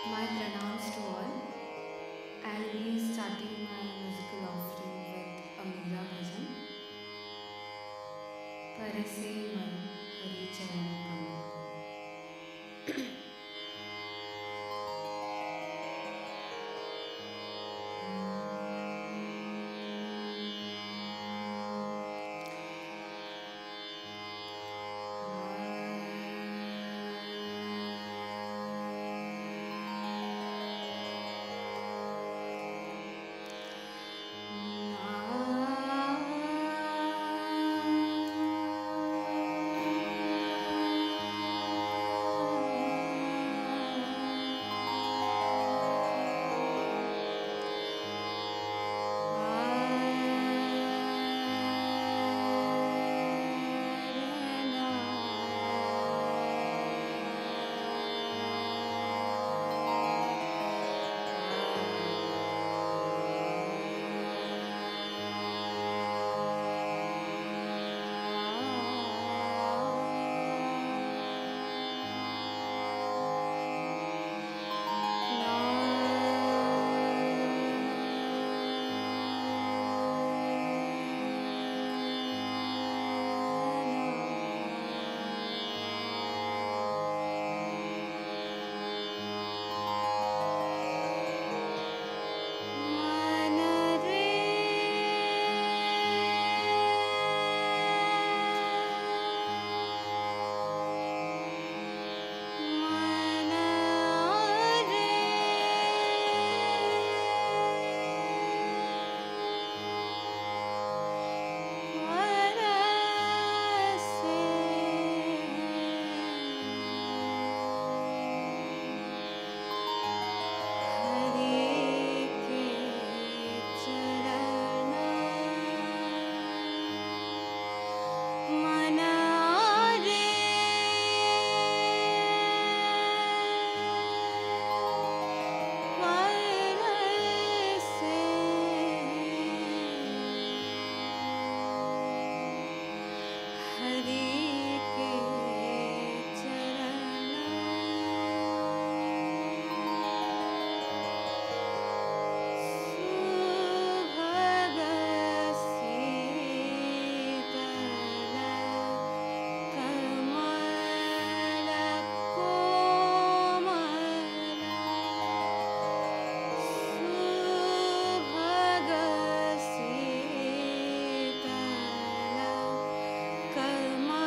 My pronouns to all. I'll be starting my musical offering with a Meera bhajan. Parase man Hari Charan Kamal. Karma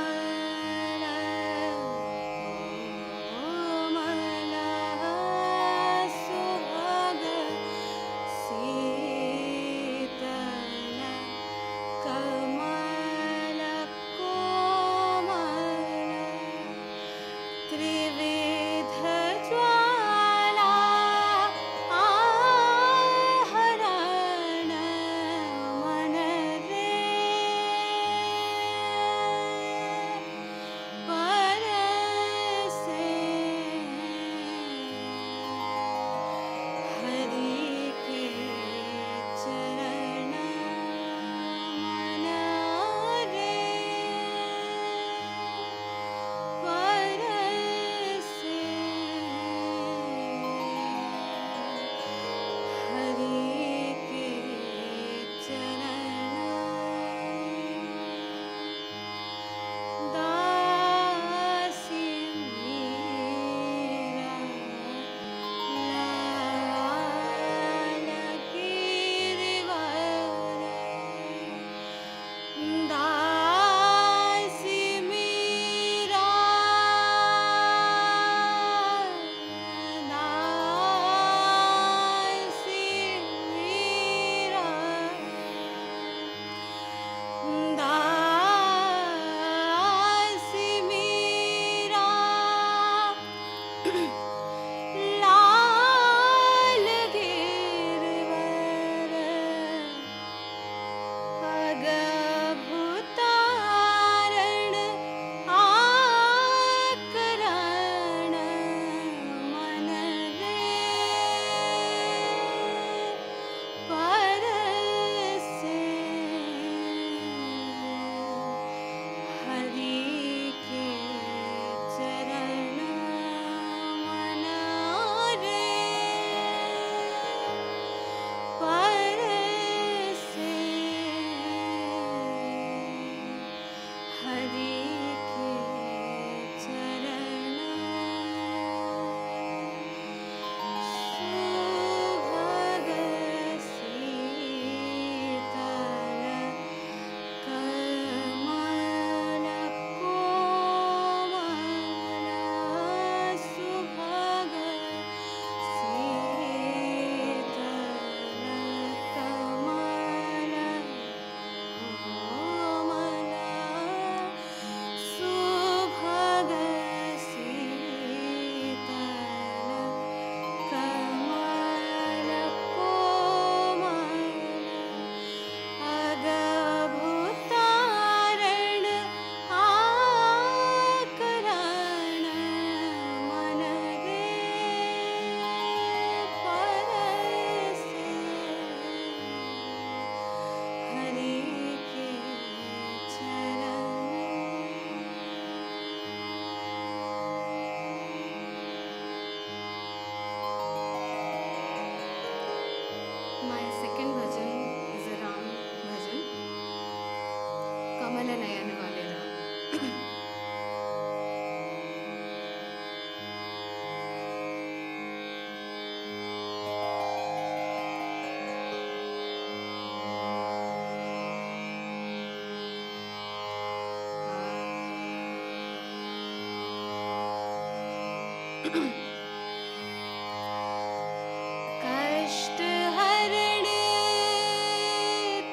कष्ट हरण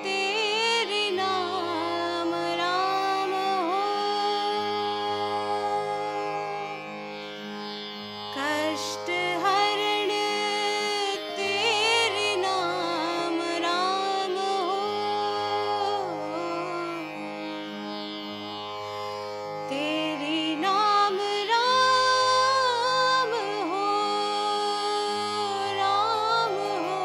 तेरे नाम राम हो, कष्ट हरण तेरे नाम राम हो, तेरे नाम राम हो, राम हो,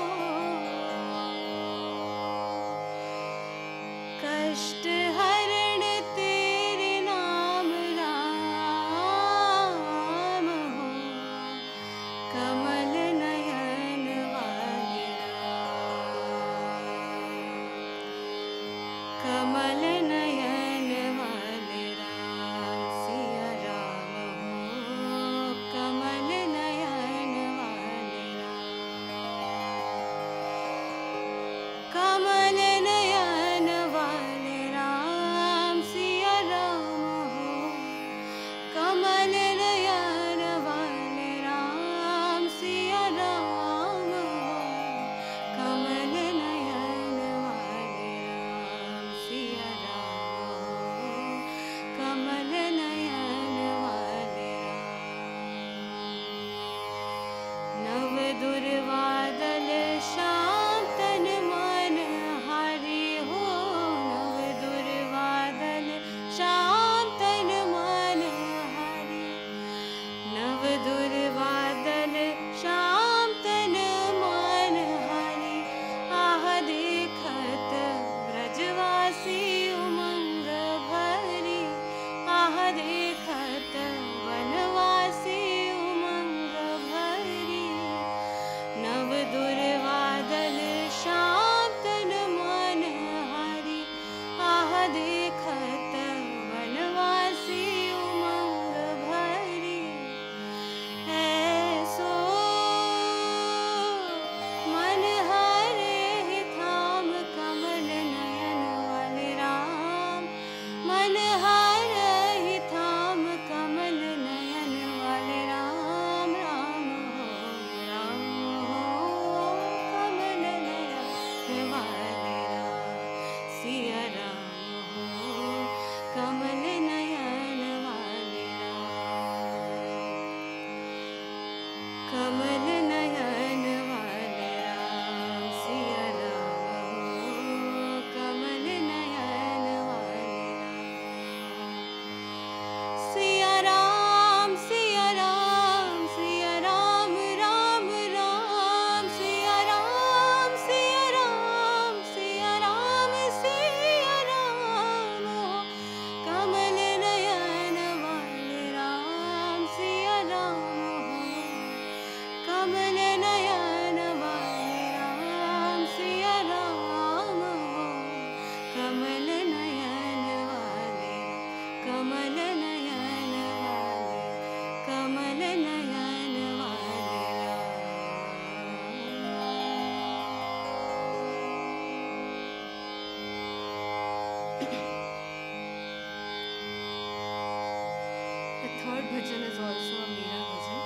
कष्ट हरण तेरे नाम राम हो, कमल नयन वाले राम, कमल नयन वाले राम, सिया राम हो, कमल नयन वाले राम, कमल नयन वाले राम, सिया राम हो, कमल नयन वाले राम, सिया राम हो, कमल नयन वाले राम, सिया राम हो, कमल नयन वाले राम। नव दुर्वादल श्याम तन मन हारी हो, नव दुर्वादल श्याम तन मन हारी, नव दुर्वादल श्याम तन मन हारी, आह देखत ब्रजवासी उमंग भरी, आह देखत वनवासी उमंग भरी, नव दुर्वादल श्याम तन मन हारी, आह देखत वनवासी उमंग भरी, ऐसो मन हरे थाम कमल नयन वाले राम, मन हरे थाम कमल नयन वाले राम, राम हो, राम हो, कमल नयन वाले राम, सिया राम हो, कमल नयन वाले राम, कमल नयन वाले राम, सिया राम हो, कमल नयन वाले राम, सिया राम, सिया राम, सिया राम, राम राम, सिया राम, सिया राम, सिया राम, सिया राम हो, कमल नयन वाले राम, सिया राम हो, कमल नयन वाले राम, सिया राम हो, कमल नयन वाले, कमल नयन वाले, कमल नयन वाले Ram. The third bhajan is also a Meera bhajan.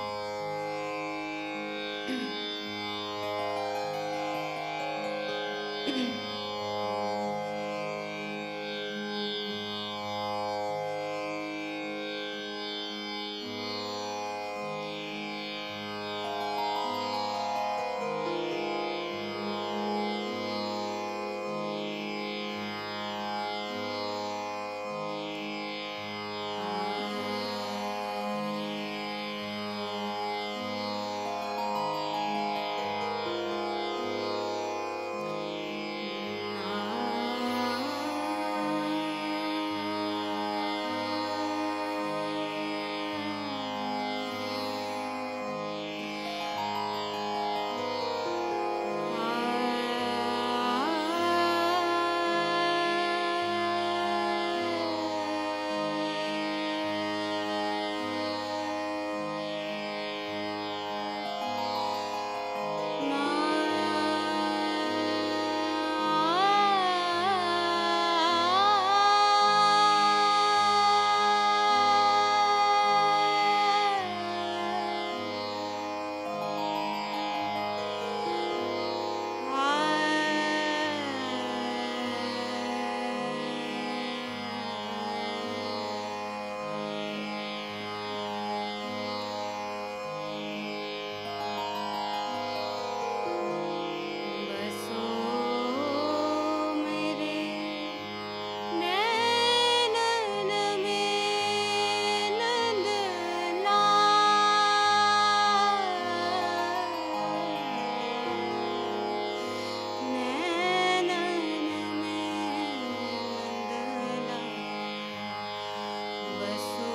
बसो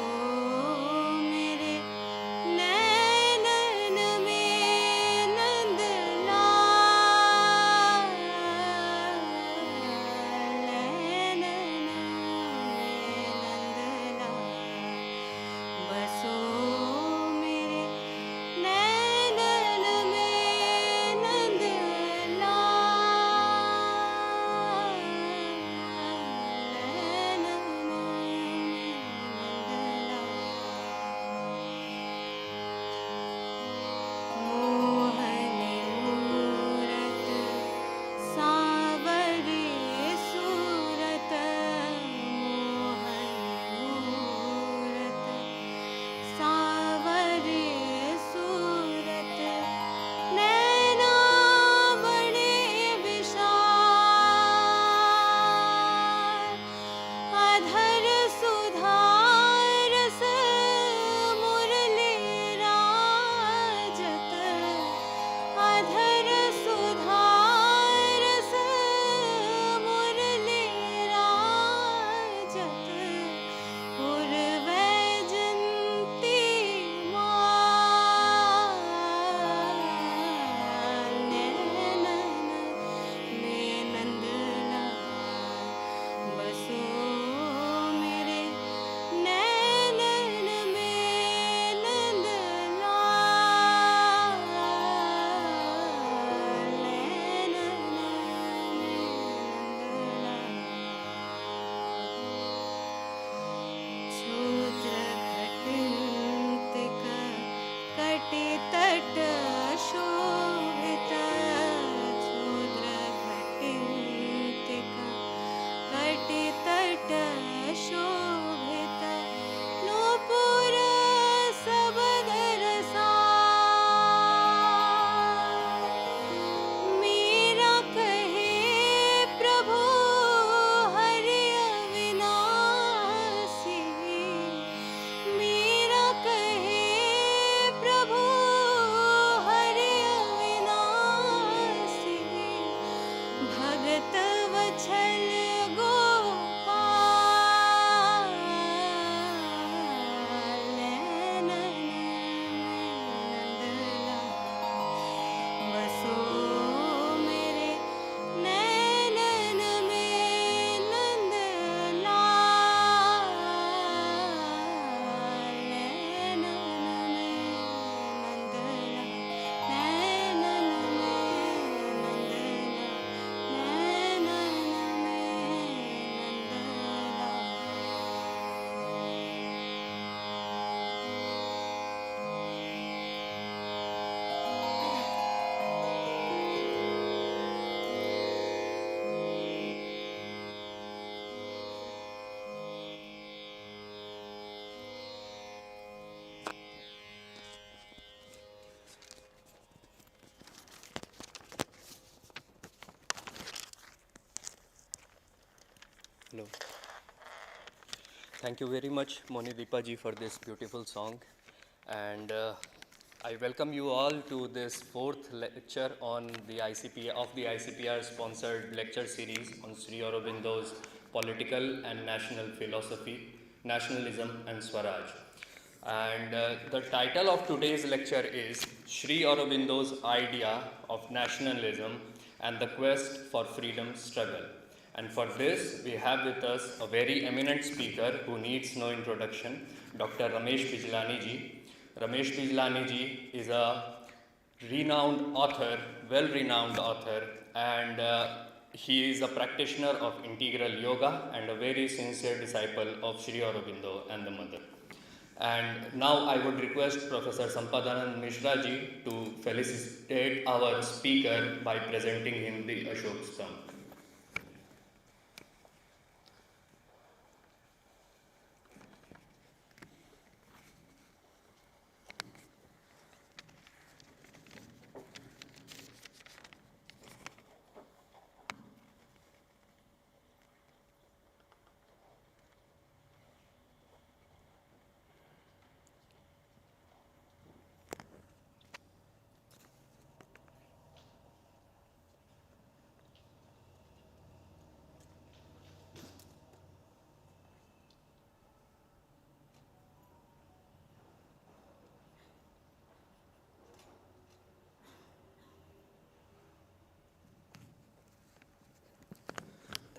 मेरे नैनन में नंद लाल, नैनन में नंद लाल, बसो मेरे नैनन में नंद लाल, नैनन में नंद लाल। मोहनी मूरत सांवरी सूरत, मोहनी मूरत सांवरी सूरत, नैना बड़े विशाल, अधर सुधारस मुरली राजत, अधर सुधारस मुरली राजत, उर्वैजंती माल, नैनन में नंद लाल, बसो मेरे नैनन में नंद लाल, नैनन में नंद लाल। क्षुद्र घटिंतिक कटितट शोभित, क्षुद्र घटिंतिक कटितट शोभित, नूपुर सबदर सार, मीरा कहे प्रभु हरि अविनाशी, मीरा कहे प्रभु हरि अविनाशी, भगत वत्सल गोपाल, नैनन में नंद लाल, बसो मेरे नैनन में नंद लाल, नैनन में नंद लाल, नैनन में नंद लाल, नैनन में Hello. Thank you very much, Monideepa ji, for this beautiful song. And I welcome you all to this fourth lecture on the ICPR sponsored lecture series on Sri Aurobindo's political and national philosophy, nationalism and Swaraj. And the title of today's lecture is Sri Aurobindo's Idea of Nationalism and the Quest for Freedom Struggle. And for this, we have with us a very eminent speaker who needs no introduction, Dr. Ramesh Bijlani ji. Ramesh Bijlani ji is a renowned author, well-renowned author, and he is a practitioner of integral yoga and a very sincere disciple of Sri Aurobindo and the Mother. And now I would request Professor Sampadanand Mishra ji to felicitate our speaker by presenting him the Ashok Stamp.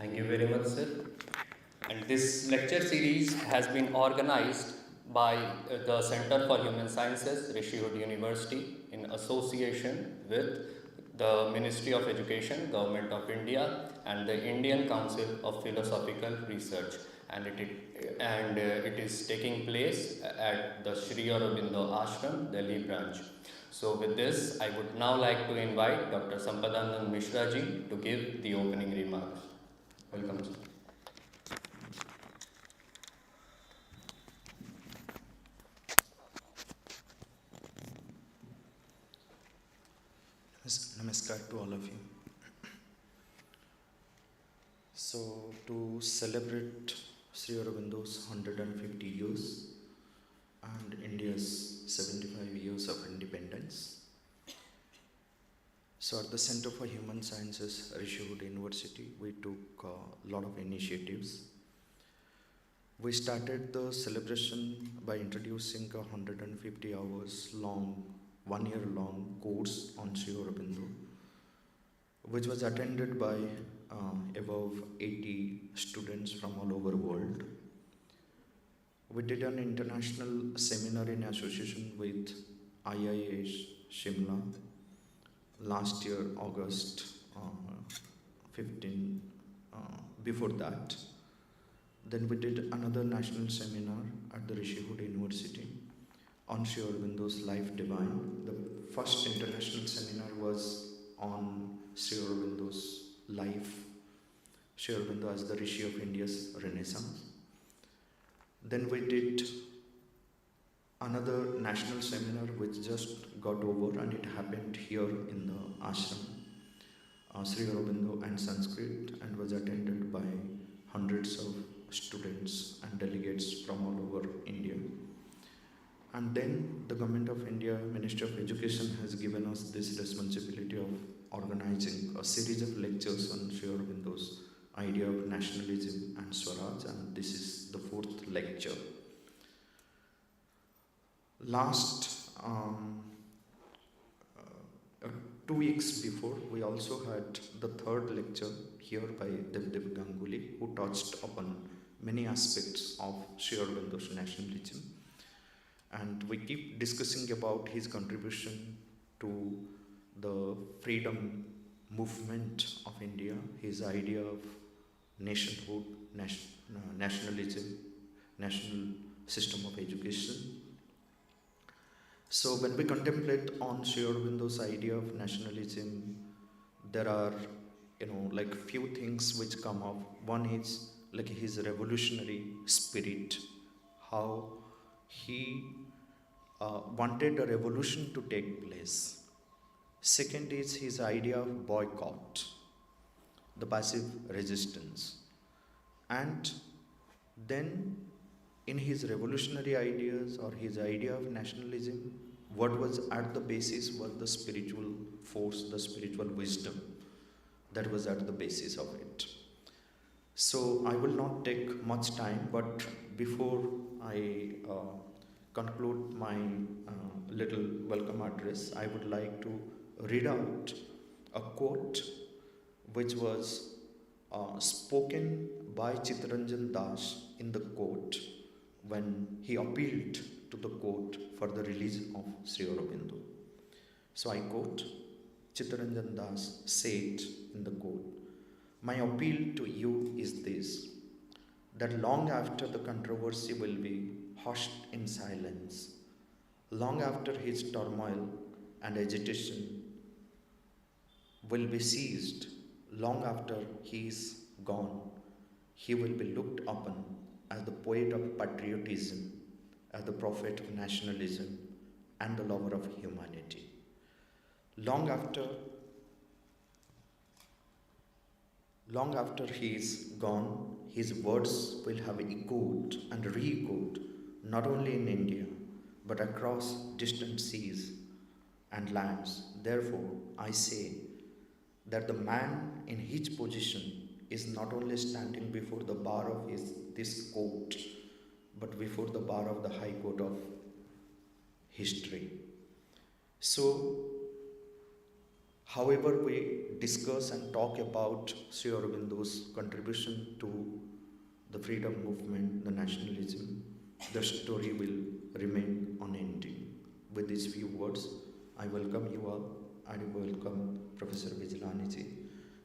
Thank you very much, sir. And this lecture series has been organized by the Center for Human Sciences, Rishihood University, in association with the Ministry of Education, Government of India, and the Indian Council of Philosophical Research. And it is taking place at the Sri Aurobindo Ashram, Delhi branch. So with this, I would now like to invite Dr. Sampadanand Mishra ji to give the opening remarks. Welcome, sir. Namaskar to all of you. So, to celebrate Sri Aurobindo's 150 years and India's 75 years of independence, so at the Center for Human Sciences, Rishihood University, we took a lot of initiatives. We started the celebration by introducing a 150 hours long, 1 year long course on Sri Aurobindo, which was attended by above 80 students from all over the world. We did an international seminar in association with IIH Shimla last year, August 15. Before that, then we did another national seminar at the Rishihood University on Sri Aurobindo's Life Divine. The first international seminar was on Sri Aurobindo's life, Sri Aurobindo as the Rishi of India's Renaissance. Then we did another national seminar which just got over, and it happened here in the ashram, Sri Aurobindo and Sanskrit, and was attended by hundreds of students and delegates from all over India. And then the Government of India, Ministry of Education has given us this responsibility of organizing a series of lectures on Sri Aurobindo's idea of nationalism and Swaraj, and this is the 4th lecture. Last 2 weeks before, we also had the 3rd lecture here by Devdev Ganguly, who touched upon many aspects of Sri Aurobindo's nationalism. And we keep discussing about his contribution to the freedom movement of India, his idea of nationhood, nationalism, national system of education. So when we contemplate on Sri Aurobindo's idea of nationalism, there are, like few things which come up. One is like his revolutionary spirit, how he wanted a revolution to take place. Second is his idea of boycott, the passive resistance. And then in his revolutionary ideas or his idea of nationalism, what was at the basis was the spiritual force, the spiritual wisdom that was at the basis of it. So I will not take much time, but before I conclude my little welcome address, I would like to read out a quote which was spoken by Chittaranjan Das in the court when he appealed to the court for the release of Sri Aurobindo. So I quote, Chittaranjan Das said in the court, "My appeal to you is this, that long after the controversy will be hushed in silence, long after his turmoil and agitation will be ceased, long after he is gone, he will be looked upon as the poet of patriotism, as the prophet of nationalism, and the lover of humanity. Long after he is gone, his words will have echoed and re-echoed not only in India, but across distant seas and lands. Therefore, I say that the man in his position is not only standing before the bar of this court, but before the bar of the High Court of history." So, However, we discuss and talk about Sri Aurobindo's contribution to the freedom movement, the nationalism, the story will remain unending. With these few words, I welcome you all. I welcome Professor Bijlani ji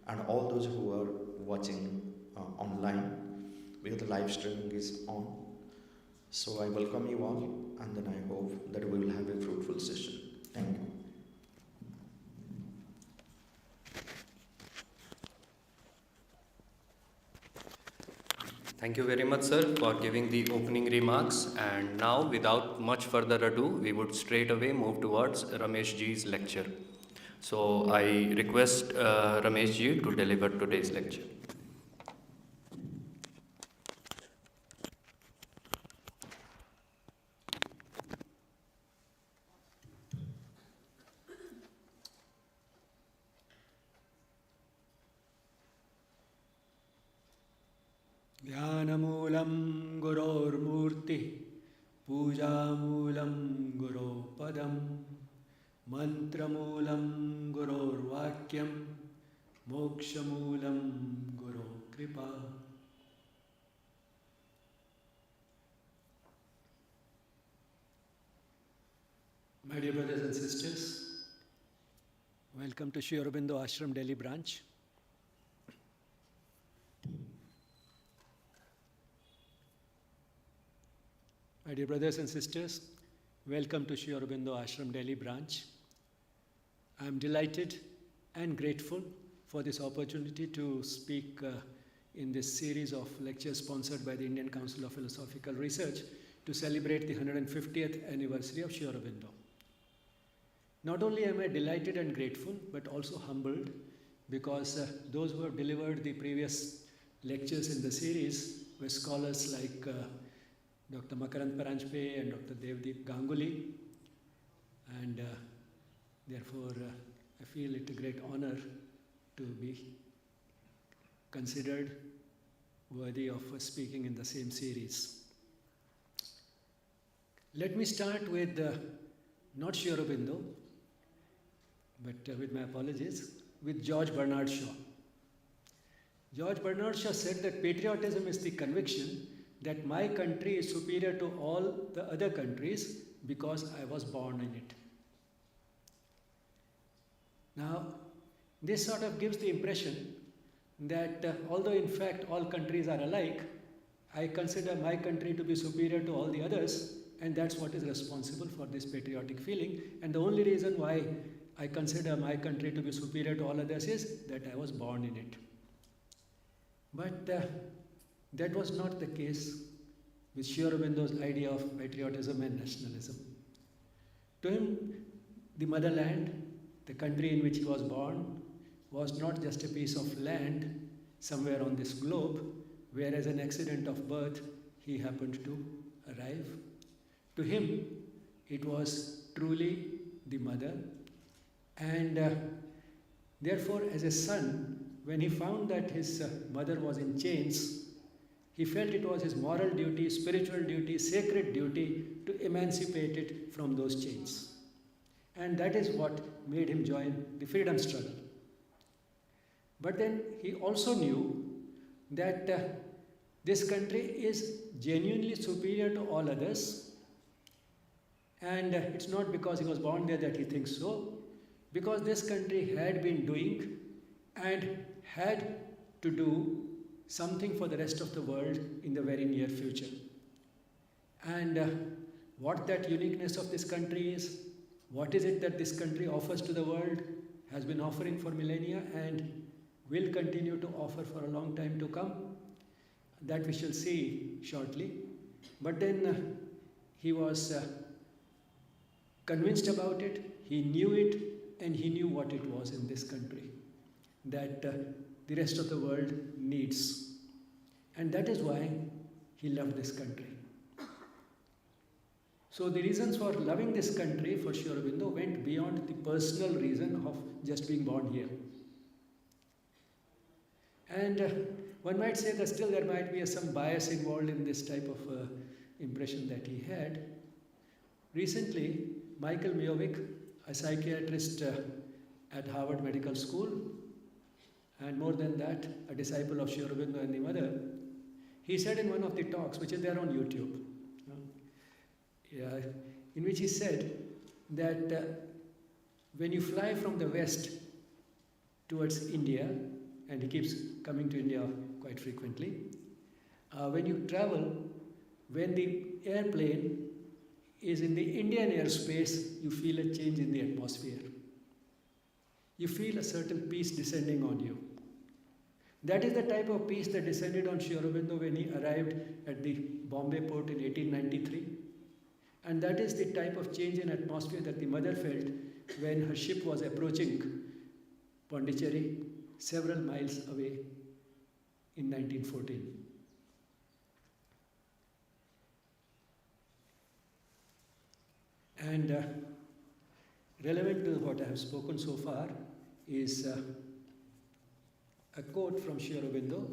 and all those who are watching online, because the live streaming is on. So I welcome you all, and then I hope that we will have a fruitful session. Thank you. Thank you very much, sir, for giving the opening remarks. And now, without much further ado, we would straight away move towards Ramesh ji's lecture. So I request Ramesh ji to deliver today's lecture. ध्यानमूलं गुरोर्मूर्तिः पूजामूलं गुरोपदं मन्त्रमूलं गुरोर्वाक्यं मोक्षमूलं गुरोकृपा. My dear brothers and sisters, welcome to Sri Aurobindo Ashram Delhi branch. My dear brothers and sisters, welcome to Sri Aurobindo Ashram Delhi branch. I am delighted and grateful for this opportunity to speak in this series of lectures sponsored by the Indian Council of Philosophical Research to celebrate the 150th anniversary of Sri Aurobindo. Not only am I delighted and grateful, but also humbled, because those who have delivered the previous lectures in the series were scholars like Dr. Makarand Paranjpe and Dr. Devdeep Ganguly, and therefore I feel it a great honor to be considered worthy of speaking in the same series. Let me start with not Sri Aurobindo, but with my apologies, with George Bernard Shaw. George Bernard Shaw said that patriotism is the conviction that my country is superior to all the other countries because I was born in it. Now, this sort of gives the impression that although in fact all countries are alike, I consider my country to be superior to all the others, and that's what is responsible for this patriotic feeling. And the only reason why I consider my country to be superior to all others is that I was born in it. But that was not the case with Sri Aurobindo's idea of patriotism and nationalism. To him, the motherland, the country in which he was born, was not just a piece of land somewhere on this globe, where as an accident of birth he happened to arrive. To him, it was truly the mother, and therefore as a son, when he found that his mother was in chains, he felt it was his moral duty, spiritual duty, sacred duty to emancipate it from those chains. And that is what made him join the freedom struggle. But then he also knew that this country is genuinely superior to all others, and it's not because he was born there that he thinks so, because this country had been doing and had to do something for the rest of the world in the very near future. And what that uniqueness of this country is, what is it that this country offers to the world, has been offering for millennia and will continue to offer for a long time to come, that we shall see shortly. But then he was convinced about it, he knew it, and he knew what it was in this country that the rest of the world needs. And that is why he loved this country. So the reasons for loving this country for Sri Aurobindo went beyond the personal reason of just being born here. And one might say that still there might be some bias involved in this type of impression that he had. Recently, Michael Miovic, a psychiatrist at Harvard Medical School, and more than that, a disciple of Sri Aurobindo and the mother. He said in one of the talks, which is there on YouTube, in which he said that when you fly from the West towards India, and he keeps coming to India quite frequently, when you travel, when the airplane is in the Indian airspace, you feel a change in the atmosphere. You feel a certain peace descending on you. That is the type of peace that descended on Sri Aurobindo when he arrived at the Bombay port in 1893. And that is the type of change in atmosphere that the mother felt when her ship was approaching Pondicherry, several miles away in 1914. And relevant to what I have spoken so far is a quote from Sri Aurobindo,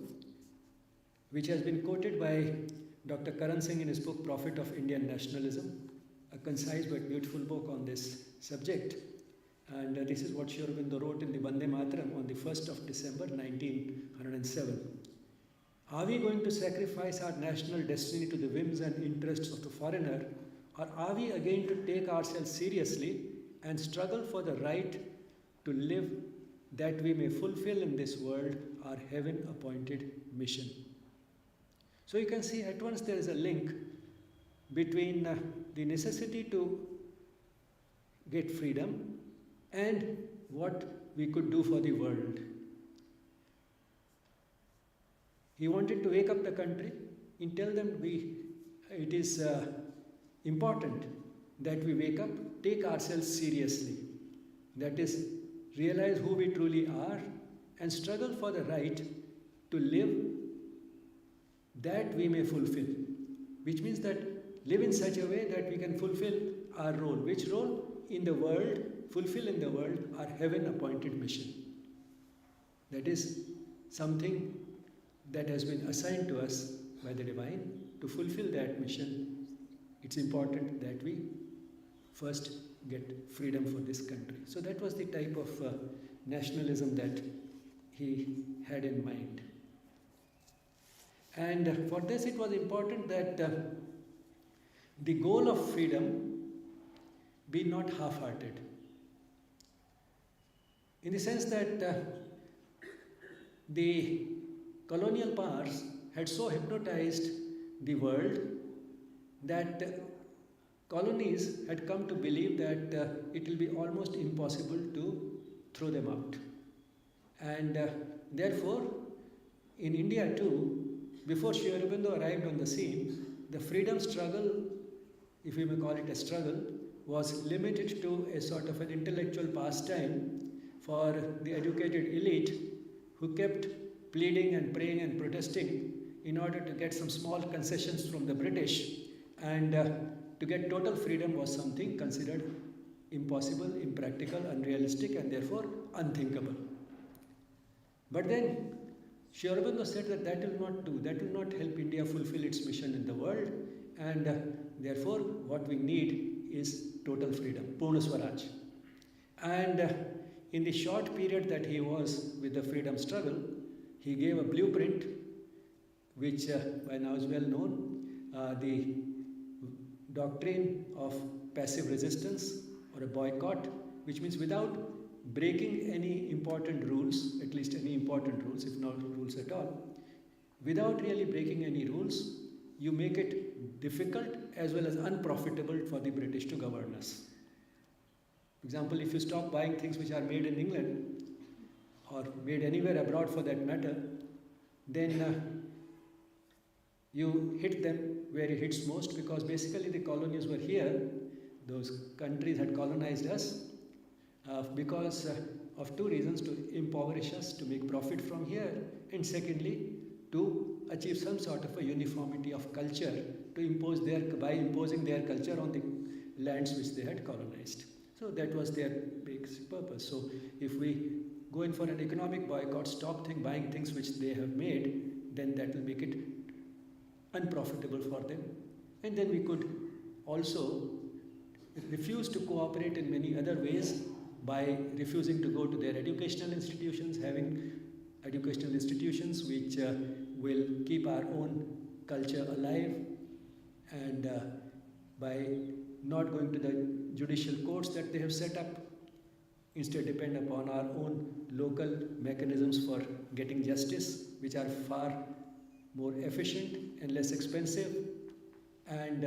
which has been quoted by Dr. Karan Singh in his book Prophet of Indian Nationalism, a concise but beautiful book on this subject. And this is what Sri Aurobindo wrote in the Vande Mataram on the 1st of December 1907. Are we going to sacrifice our national destiny to the whims and interests of the foreigner, or are we again to take ourselves seriously and struggle for the right to live that we may fulfill in this world our heaven-appointed mission? So you can see at once there is a link between the necessity to get freedom and what we could do for the world. He wanted to wake up the country and tell them it is important that we wake up, take ourselves seriously. That is, realize who we truly are and struggle for the right to live that we may fulfill. Which means that live in such a way that we can fulfill our role. Which role? In the world, fulfill in the world our heaven-appointed mission. That is something that has been assigned to us by the Divine. To fulfill that mission, it's important that we first get freedom for this country. So that was the type of nationalism that he had in mind. And for this it was important that the goal of freedom be not half-hearted. In the sense that the colonial powers had so hypnotized the world that colonies had come to believe that it will be almost impossible to throw them out. And therefore, in India too, before Sri Aurobindo arrived on the scene, the freedom struggle, if we may call it a struggle, was limited to a sort of an intellectual pastime for the educated elite who kept pleading and praying and protesting in order to get some small concessions from the British, and to get total freedom was something considered impossible, impractical, unrealistic, and therefore unthinkable. But then Sri Aurobindo said that that will not help India fulfill its mission in the world, and therefore what we need is total freedom, Purna Swaraj. And in the short period that he was with the freedom struggle, he gave a blueprint which by now is well known, the doctrine of passive resistance or a boycott, which means without breaking any important rules, at least any important rules, if not rules at all, without really breaking any rules, you make it difficult as well as unprofitable for the British to govern us. For example, if you stop buying things which are made in England or made anywhere abroad for that matter, then you hit them where it hits most, because basically the colonies were here. Those countries had colonized us because of two reasons: to impoverish us, to make profit from here, and secondly, to achieve some sort of a uniformity of culture, to impose by imposing their culture on the lands which they had colonized. So that was their basic purpose. So if we go in for an economic boycott, stop buying things which they have made, then that will make it unprofitable for them. And then we could also refuse to cooperate in many other ways by refusing to go to their educational institutions, having educational institutions which will keep our own culture alive, and by not going to the judicial courts that they have set up, instead depend upon our own local mechanisms for getting justice, which are far more efficient and less expensive. And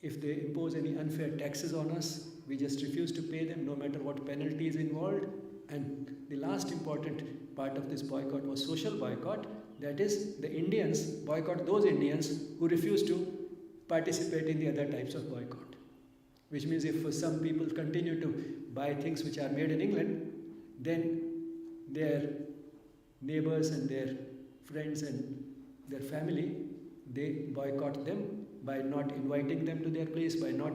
if they impose any unfair taxes on us, we just refuse to pay them no matter what penalty is involved. And the last important part of this boycott was social boycott. That is, the Indians boycott those Indians who refuse to participate in the other types of boycott. Which means if some people continue to buy things which are made in England, then their neighbors and their friends and their family, they boycott them by not inviting them to their place, by not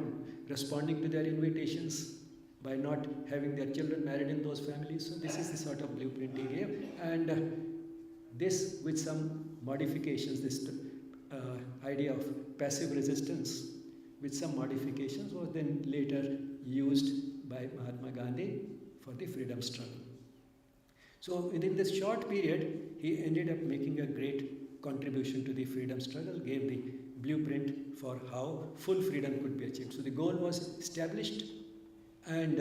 responding to their invitations, by not having their children married in those families. So this is the sort of blueprint he gave. And this, with some modifications, this idea of passive resistance, with some modifications, was then later used by Mahatma Gandhi for the freedom struggle. So within this short period, he ended up making a great contribution to the freedom struggle, gave the blueprint for how full freedom could be achieved. So the goal was established, and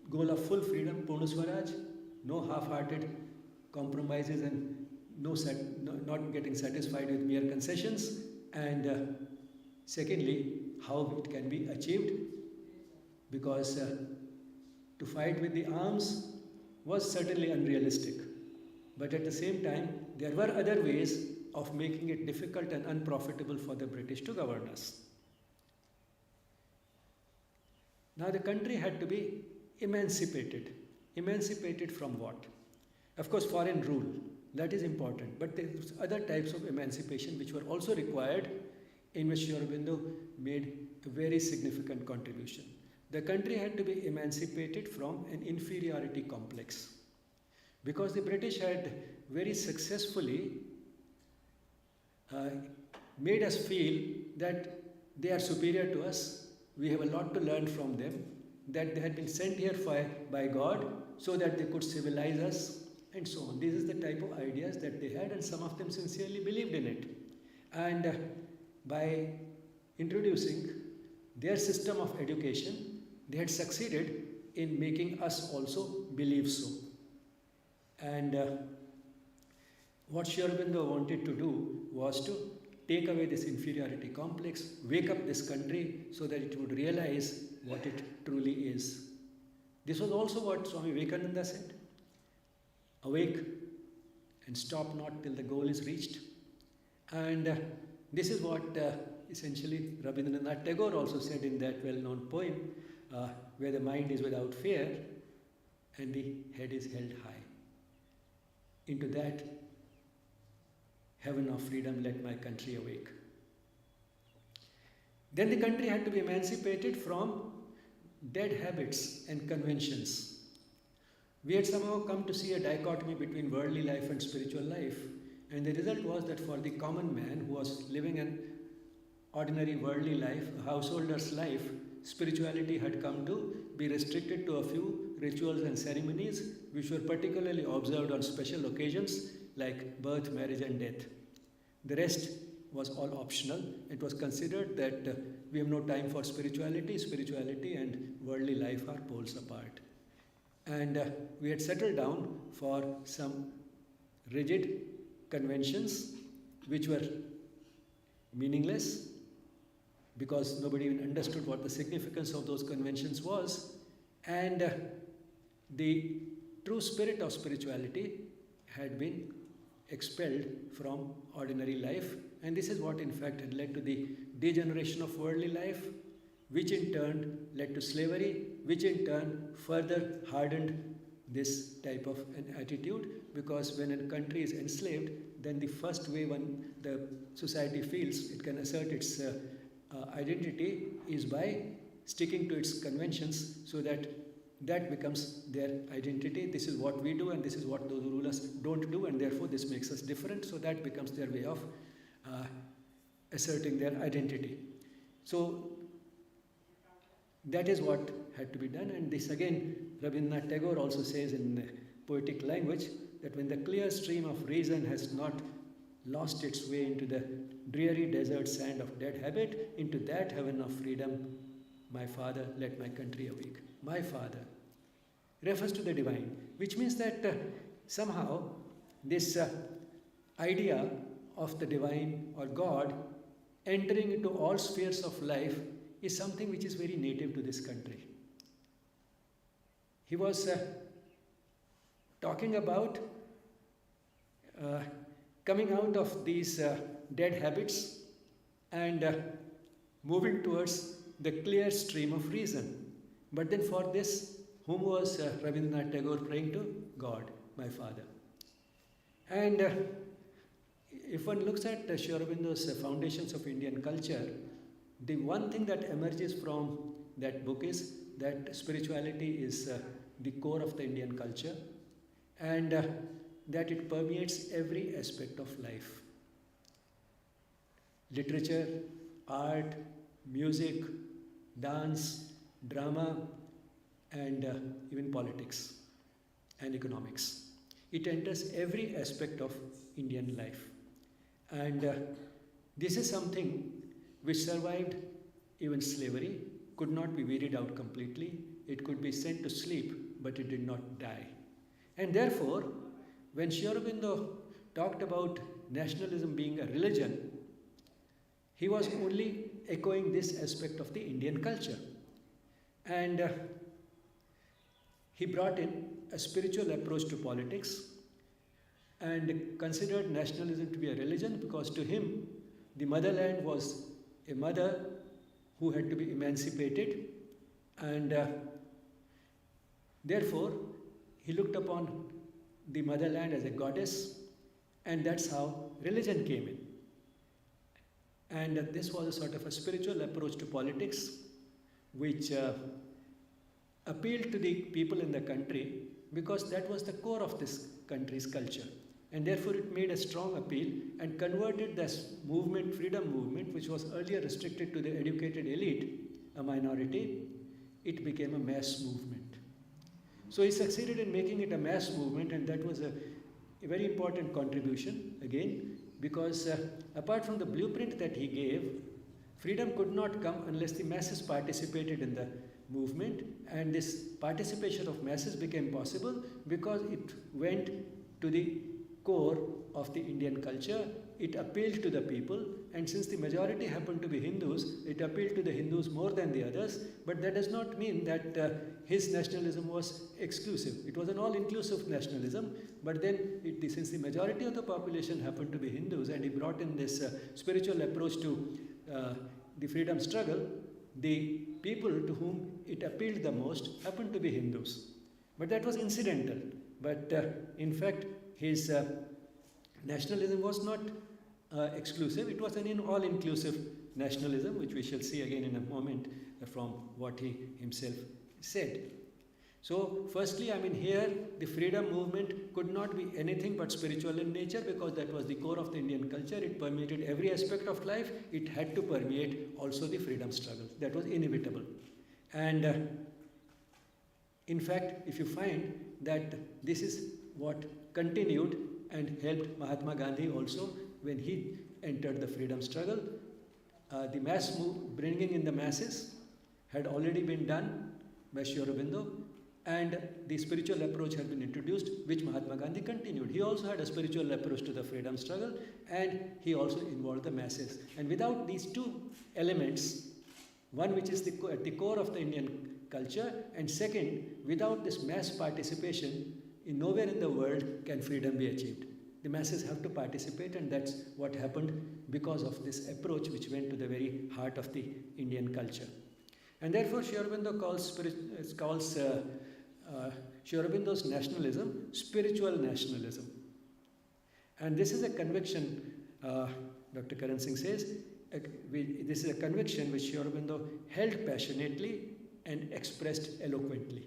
goal of full freedom, Purna Swaraj, no half-hearted compromises and not getting satisfied with mere concessions, and secondly, how it can be achieved, because to fight with the arms was certainly unrealistic. But at the same time, there were other ways of making it difficult and unprofitable for the British to govern us. Now the country had to be emancipated. Emancipated from what? Of course, foreign rule, that is important. But there are other types of emancipation which were also required, in which Aurobindo made a very significant contribution. The country had to be emancipated from an inferiority complex, because the British had very successfully made us feel that they are superior to us, we have a lot to learn from them, that they had been sent here by God so that they could civilize us, and so on. This is the type of ideas that they had, and some of them sincerely believed in it. And by introducing their system of education, they had succeeded in making us also believe so. And what Aurobindo wanted to do was to take away this inferiority complex, wake up this country so that it would realize what it truly is. This was also what Swami Vivekananda said: awake and stop not till the goal is reached. And this is what essentially Rabindranath Tagore also said in that well-known poem, where the mind is without fear and the head is held high. Into that heaven of freedom let my country awake. Then the country had to be emancipated from dead habits and conventions. We had somehow come to see a dichotomy between worldly life and spiritual life, and the result was that for the common man who was living an ordinary worldly life, a householder's life, spirituality had come to be restricted to a few rituals and ceremonies which were particularly observed on special occasions like birth, marriage and death. The rest was all optional. It was considered that we have no time for spirituality. Spirituality and worldly life are poles apart. And we had settled down for some rigid conventions which were meaningless, because nobody even understood what the significance of those conventions was. And the true spirit of spirituality had been expelled from ordinary life, and this is what in fact had led to the degeneration of worldly life, which in turn led to slavery, which in turn further hardened this type of an attitude, because when a country is enslaved, then the first way the society feels it can assert its identity is by sticking to its conventions, so that becomes their identity. This is what we do and this is what those rulers don't do, and therefore this makes us different. So that becomes their way of asserting their identity. So That is what had to be done, and this again, Rabindranath Tagore also says in poetic language that when the clear stream of reason has not lost its way into the dreary desert sand of dead habit, into that heaven of freedom, my father, let my country awake. My father refers to the divine, which means that somehow this idea of the divine or God entering into all spheres of life is something which is very native to this country. He was talking about coming out of these dead habits and moving towards the clear stream of reason. But then for this, whom was Rabindranath Tagore praying to? God, my father. And if one looks at Sri Aurobindo's Foundations of Indian Culture, the one thing that emerges from that book is that spirituality is the core of the Indian culture, and that it permeates every aspect of life. Literature, art, music, dance, drama, and even politics and economics. It enters every aspect of Indian life. And this is something which survived even slavery, could not be weeded out completely. It could be sent to sleep, but it did not die. And therefore, when Sri Aurobindo talked about nationalism being a religion, he was only echoing this aspect of the Indian culture. And he brought in a spiritual approach to politics and considered nationalism to be a religion because to him, the motherland was a mother who had to be emancipated, and therefore he looked upon the motherland as a goddess, and that's how religion came in. And this was a sort of a spiritual approach to politics which appealed to the people in the country because that was the core of this country's culture. And therefore it made a strong appeal and converted this movement, freedom movement, which was earlier restricted to the educated elite, a minority, it became a mass movement. So he succeeded in making it a mass movement, and that was a very important contribution, again, because apart from the blueprint that he gave, freedom could not come unless the masses participated in the movement, and this participation of masses became possible because it went to the core of the Indian culture. It appealed to the people, and since the majority happened to be Hindus, it appealed to the Hindus more than the others, but that does not mean that his nationalism was exclusive. It was an all-inclusive nationalism, but then since the majority of the population happened to be Hindus and he brought in this spiritual approach to the freedom struggle, the people to whom it appealed the most happened to be Hindus. But that was incidental. But in fact, his nationalism was not exclusive. It was an all-inclusive nationalism, which we shall see again in a moment from what he himself said. So firstly, here the freedom movement could not be anything but spiritual in nature because that was the core of the Indian culture. It permeated every aspect of life. It had to permeate also the freedom struggle. That was inevitable. And in fact, if you find that this is what continued and helped Mahatma Gandhi also when he entered the freedom struggle, the mass bringing in the masses had already been done by Sri Aurobindo, and the spiritual approach had been introduced, which Mahatma Gandhi continued. He also had a spiritual approach to the freedom struggle, and he also involved the masses. And without these two elements, one which is at the core of the Indian culture, and second, without this mass participation, nowhere in the world can freedom be achieved. The masses have to participate, and that's what happened because of this approach which went to the very heart of the Indian culture. And therefore, Sri Aurobindo calls Sri Aurobindo's nationalism spiritual nationalism. And this is a conviction, Dr. Karan Singh says, this is a conviction which Sri Aurobindo held passionately and expressed eloquently.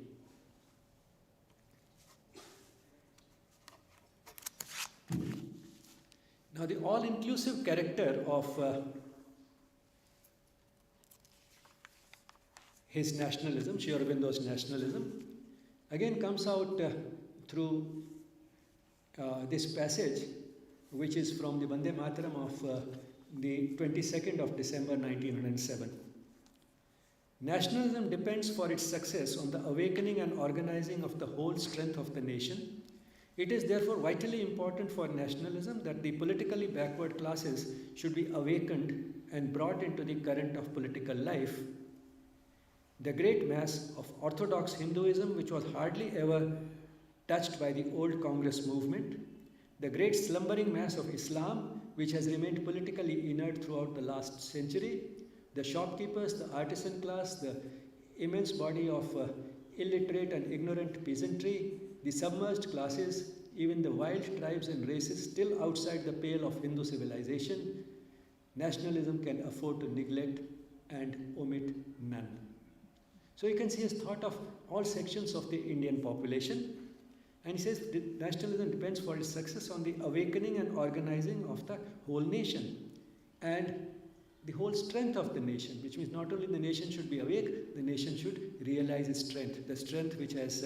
Now, the all-inclusive character of his nationalism, Sri Aurobindo's nationalism, again comes out through this passage, which is from the Vande Mataram of the 22nd of December 1907. Nationalism depends for its success on the awakening and organizing of the whole strength of the nation. It is therefore vitally important for nationalism that the politically backward classes should be awakened and brought into the current of political life. The great mass of orthodox Hinduism, which was hardly ever touched by the old Congress movement, the great slumbering mass of Islam, which has remained politically inert throughout the last century, the shopkeepers, the artisan class, the immense body of illiterate and ignorant peasantry, the submerged classes, even the wild tribes and races still outside the pale of Hindu civilization, nationalism can afford to neglect and omit none. So you can see his thought of all sections of the Indian population, and he says nationalism depends for its success on the awakening and organizing of the whole nation and the whole strength of the nation, which means not only the nation should be awake, the nation should realize its strength. The strength which has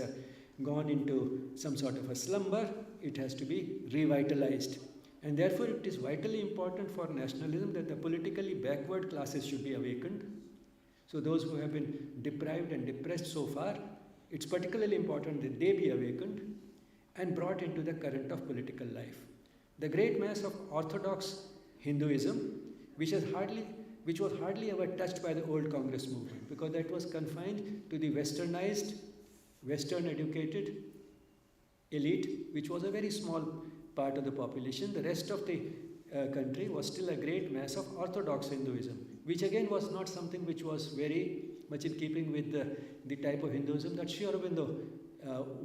gone into some sort of a slumber, it has to be revitalized. And therefore it is vitally important for nationalism that the politically backward classes should be awakened. So those who have been deprived and depressed so far, it's particularly important that they be awakened and brought into the current of political life. The great mass of orthodox Hinduism, which was hardly ever touched by the old Congress movement, because that was confined to the westernized, western educated elite, which was a very small part of the population. The rest of the country was still a great mass of orthodox Hinduism, which again was not something which was very much in keeping with the type of Hinduism that Sri Aurobindo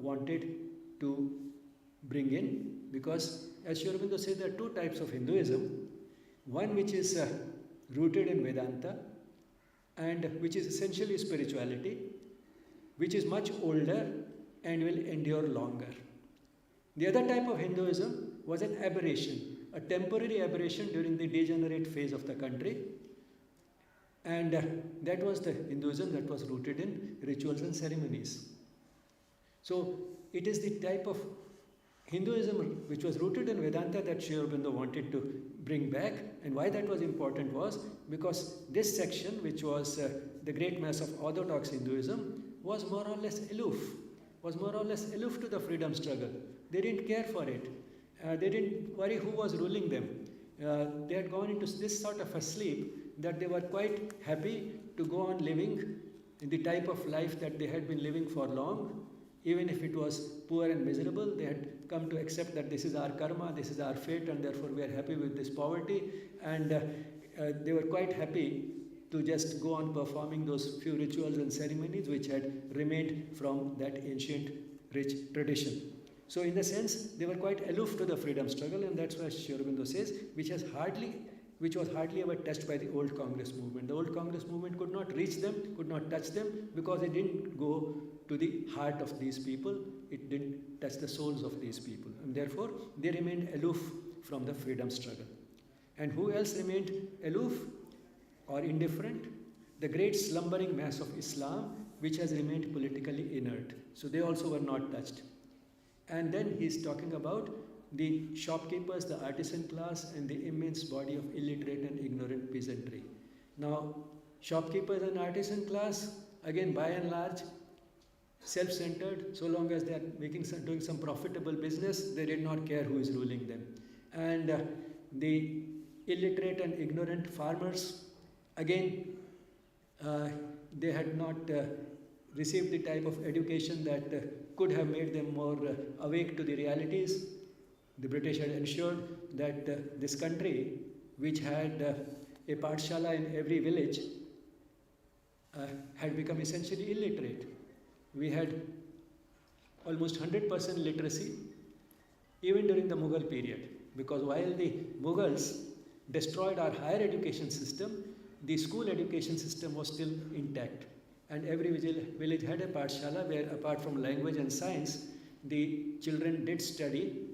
wanted to bring in, because as Sri Aurobindo said, there are two types of Hinduism. One which is rooted in Vedanta and which is essentially spirituality, which is much older and will endure longer. The other type of Hinduism was an aberration, a temporary aberration during the degenerate phase of the country, and that was the Hinduism that was rooted in rituals and ceremonies. So it is the type of Hinduism which was rooted in Vedanta that Sri Aurobindo wanted to bring back, and why that was important was because this section, which was the great mass of orthodox Hinduism, was more or less aloof to the freedom struggle. They didn't care for it. They didn't worry who was ruling them. They had gone into this sort of a sleep that they were quite happy to go on living in the type of life that they had been living for long. Even if it was poor and miserable, they had come to accept that this is our karma, this is our fate, and therefore we are happy with this poverty. And they were quite happy to just go on performing those few rituals and ceremonies which had remained from that ancient rich tradition. So in the sense, they were quite aloof to the freedom struggle, and that's why Sri Aurobindo says, which was hardly ever touched by the old Congress movement. The old Congress movement could not reach them, could not touch them, because it didn't go to the heart of these people, it didn't touch the souls of these people, and therefore they remained aloof from the freedom struggle. And who else remained aloof or indifferent? The great slumbering mass of Islam, which has remained politically inert. So they also were not touched. And then he's talking about the shopkeepers, the artisan class, and the immense body of illiterate and ignorant peasantry. Now, shopkeepers and artisan class, again by and large, self-centered. So long as they are doing some profitable business, they did not care who is ruling them. And the illiterate and ignorant farmers, again, they had not received the type of education that could have made them more awake to the realities. The British had ensured that this country, which had a pathshala in every village, had become essentially illiterate. We had almost 100% literacy even during the Mughal period, because while the Mughals destroyed our higher education system, the school education system was still intact. And every village had a pathshala where, apart from language and science, the children did study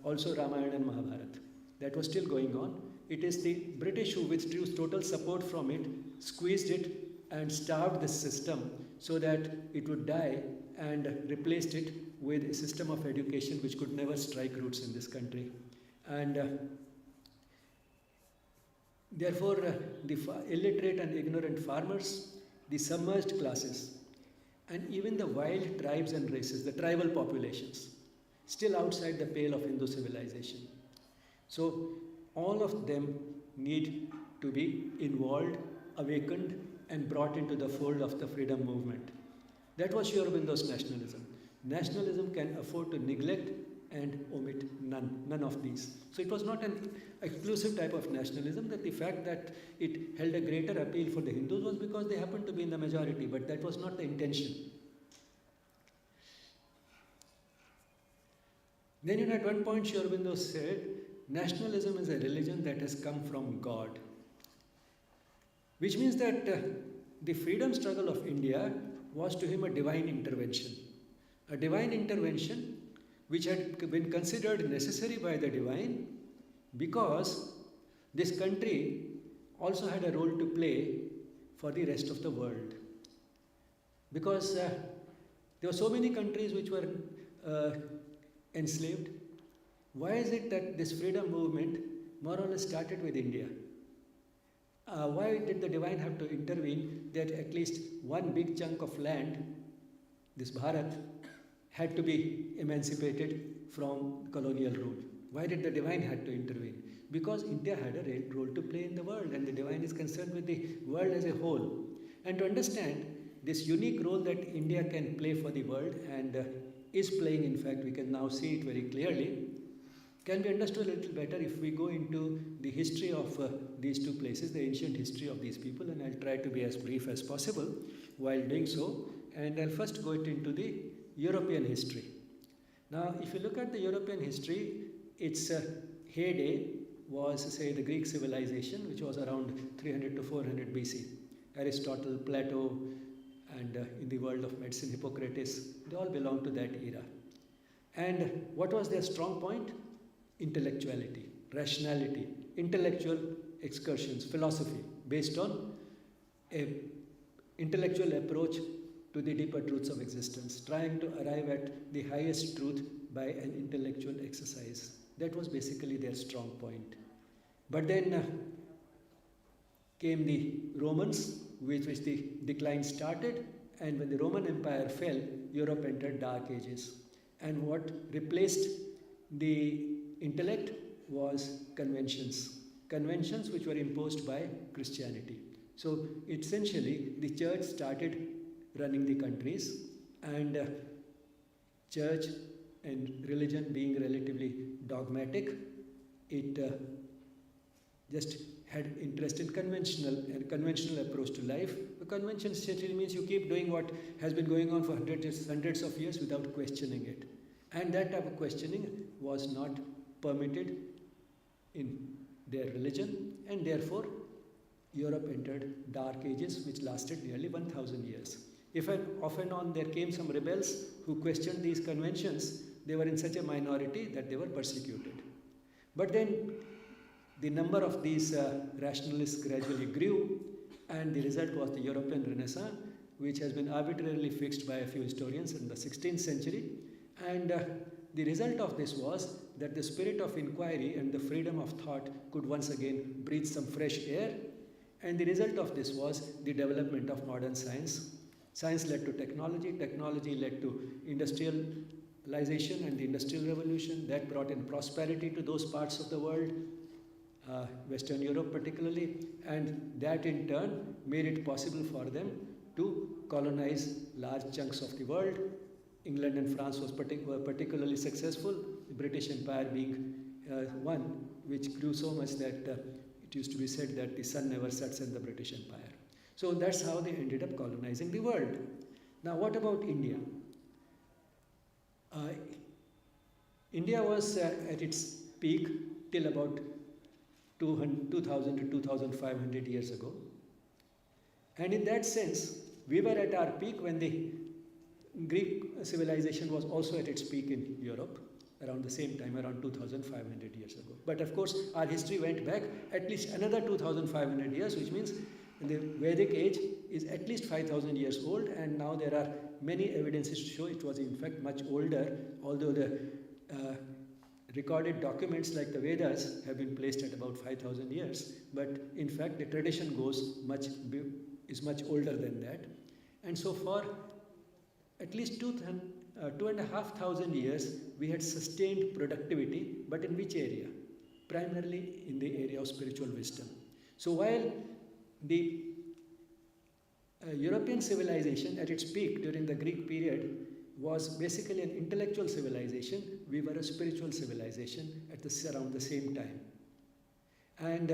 also Ramayana and Mahabharata. That was still going on. It is the British who withdrew total support from it, squeezed it and starved this system so that it would die, and replaced it with a system of education which could never strike roots in this country. And therefore, the illiterate and ignorant farmers, the submerged classes, and even the wild tribes and races, the tribal populations, still outside the pale of Hindu civilization. So, all of them need to be involved, awakened, and brought into the fold of the freedom movement. That was Aurobindo's nationalism. Nationalism can afford to neglect and omit none of these. So it was not an exclusive type of nationalism, that the fact that it held a greater appeal for the Hindus was because they happened to be in the majority, but that was not the intention. Then at one point Aurobindo said, nationalism is a religion that has come from God. Which means that the freedom struggle of India was to him a divine intervention. A divine intervention which had been considered necessary by the divine, because this country also had a role to play for the rest of the world. Because there were so many countries which were enslaved. Why is it that this freedom movement more or less started with India? Why did the divine have to intervene that at least one big chunk of land, this Bharat, had to be emancipated from colonial rule? Why did the divine had to intervene? Because India had a role to play in the world, and the divine is concerned with the world as a whole. And to understand this unique role that India can play for the world, and is playing, in fact, we can now see it very clearly, can be understood a little better if we go into the history of these two places, the ancient history of these people, and I'll try to be as brief as possible while doing so. And I'll first go into the European history. Now, if you look at the European history, its heyday was, say, the Greek civilization, which was around 300 to 400 BC. Aristotle, Plato, and in the world of medicine, Hippocrates, they all belong to that era. And what was their strong point? Intellectuality, rationality, intellectual excursions, philosophy, based on an intellectual approach to the deeper truths of existence, trying to arrive at the highest truth by an intellectual exercise. That was basically their strong point. But then came the Romans, with which the decline started, and when the Roman Empire fell, Europe entered Dark Ages. And what replaced the intellect was conventions. Conventions which were imposed by Christianity. So essentially, the church started running the countries, and church and religion being relatively dogmatic, it just had interest in conventional approach to life. The convention essentially means you keep doing what has been going on for hundreds of years without questioning it. And that type of questioning was not permitted in their religion, and therefore Europe entered Dark Ages, which lasted nearly 1,000 years. If off and on there came some rebels who questioned these conventions, they were in such a minority that they were persecuted. But then the number of these rationalists gradually grew, and the result was the European Renaissance, which has been arbitrarily fixed by a few historians in the 16th century. And the result of this was that the spirit of inquiry and the freedom of thought could once again breathe some fresh air. And the result of this was the development of modern science. Science led to technology, technology led to industrialization and the Industrial Revolution. That brought in prosperity to those parts of the world, Western Europe particularly, and that in turn made it possible for them to colonize large chunks of the world. England and France were particularly successful, the British Empire being one which grew so much that it used to be said that the sun never sets in the British Empire. So that's how they ended up colonizing the world. Now what about India? India was at its peak till about 2000 to 2500 years ago. And in that sense, we were at our peak when the Greek civilization was also at its peak in Europe around the same time, around 2500 years ago. But of course, our history went back at least another 2500 years, which means And the Vedic age is at least 5,000 years old, and now there are many evidences to show it was in fact much older, although the recorded documents like the Vedas have been placed at about 5,000 years, but in fact the tradition is much older than that. And so for at least 2,500 years we had sustained productivity, but in which area? Primarily in the area of spiritual wisdom. So while the European civilization at its peak during the Greek period was basically an intellectual civilization, we were a spiritual civilization around the same time. And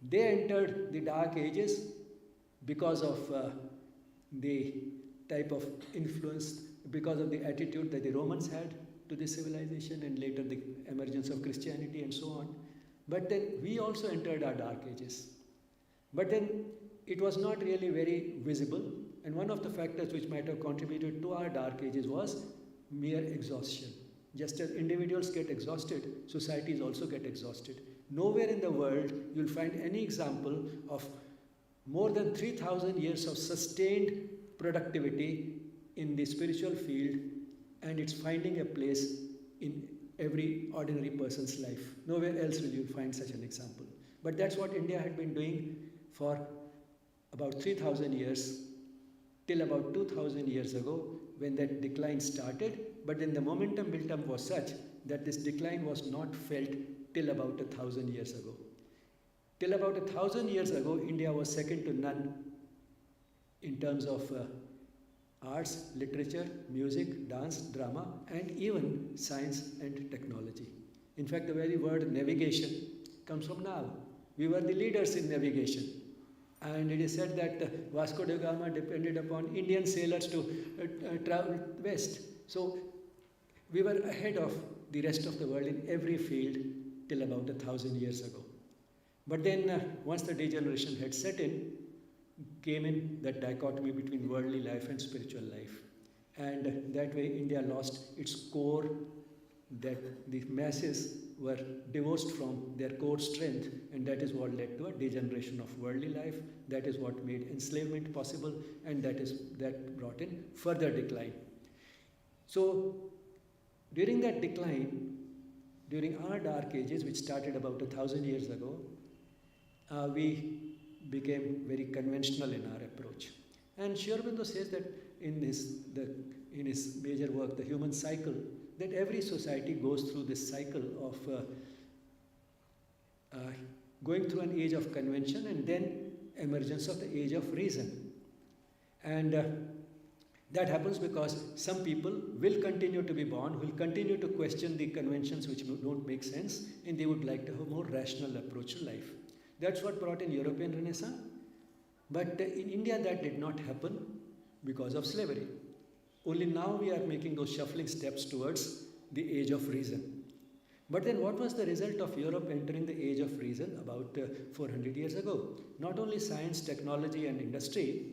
they entered the Dark Ages because of the type of influence, because of the attitude that the Romans had to the civilization, and later the emergence of Christianity and so on. But then we also entered our Dark Ages. But then it was not really very visible, and one of the factors which might have contributed to our Dark Ages was mere exhaustion. Just as individuals get exhausted, societies also get exhausted. Nowhere in the world you'll find any example of more than 3,000 years of sustained productivity in the spiritual field, and it's finding a place in every ordinary person's life. Nowhere else will you find such an example. But that's what India had been doing for about 3,000 years, till about 2,000 years ago, when that decline started. But then the momentum built up was such that this decline was not felt till about 1,000 years ago. Till about 1,000 years ago, India was second to none in terms of arts, literature, music, dance, drama, and even science and technology. In fact, the very word navigation comes from now. We were the leaders in navigation. And it is said that Vasco da Gama depended upon Indian sailors to travel west. So we were ahead of the rest of the world in every field till about 1,000 years ago. But then once the degeneration had set in, came in that dichotomy between worldly life and spiritual life. And that way India lost its core, that the masses were divorced from their core strength, and that is what led to a degeneration of worldly life. That is what made enslavement possible, and that brought in further decline. So during that decline, during our Dark Ages, which started about 1,000 years ago, we became very conventional in our approach. And Aurobindo says that in his major work, The Human Cycle, that every society goes through this cycle of going through an age of convention and then emergence of the age of reason. And that happens because some people will continue to be born, will continue to question the conventions which don't make sense, and they would like to have a more rational approach to life. That's what brought in European Renaissance. But in India that did not happen because of slavery. Only now we are making those shuffling steps towards the age of reason. But then what was the result of Europe entering the age of reason about 400 years ago? Not only science, technology and industry,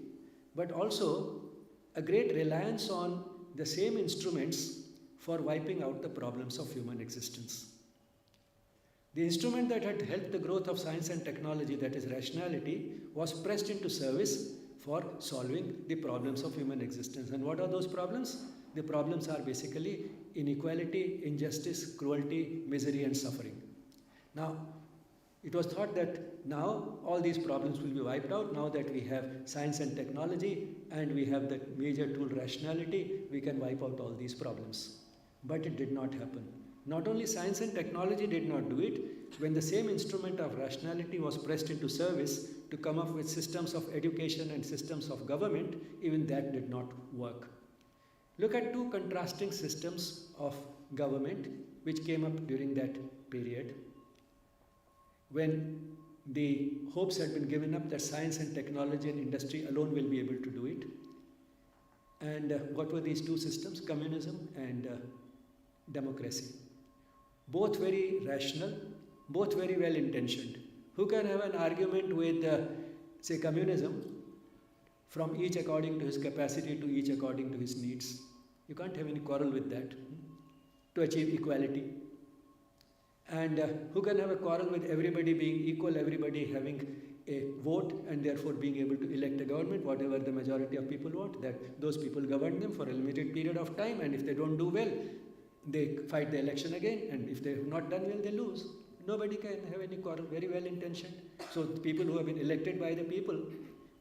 but also a great reliance on the same instruments for wiping out the problems of human existence. The instrument that had helped the growth of science and technology, that is rationality, was pressed into service for solving the problems of human existence. And what are those problems? The problems are basically inequality, injustice, cruelty, misery and suffering. Now, it was thought that now all these problems will be wiped out. Now that we have science and technology and we have the major tool rationality, we can wipe out all these problems. But it did not happen. Not only science and technology did not do it, when the same instrument of rationality was pressed into service to come up with systems of education and systems of government, even that did not work. Look at two contrasting systems of government which came up during that period, when the hopes had been given up that science and technology and industry alone will be able to do it. And what were these two systems? Communism and democracy. Both very rational, both very well intentioned. Who can have an argument with, say, communism, from each according to his capacity to each according to his needs? You can't have any quarrel with that, to achieve equality. And who can have a quarrel with everybody being equal, everybody having a vote and therefore being able to elect a government, whatever the majority of people want, that those people govern them for a limited period of time, and if they don't do well, they fight the election again, and if they have not done well, they lose. Nobody can have any quarrel, very well intentioned. So the people who have been elected by the people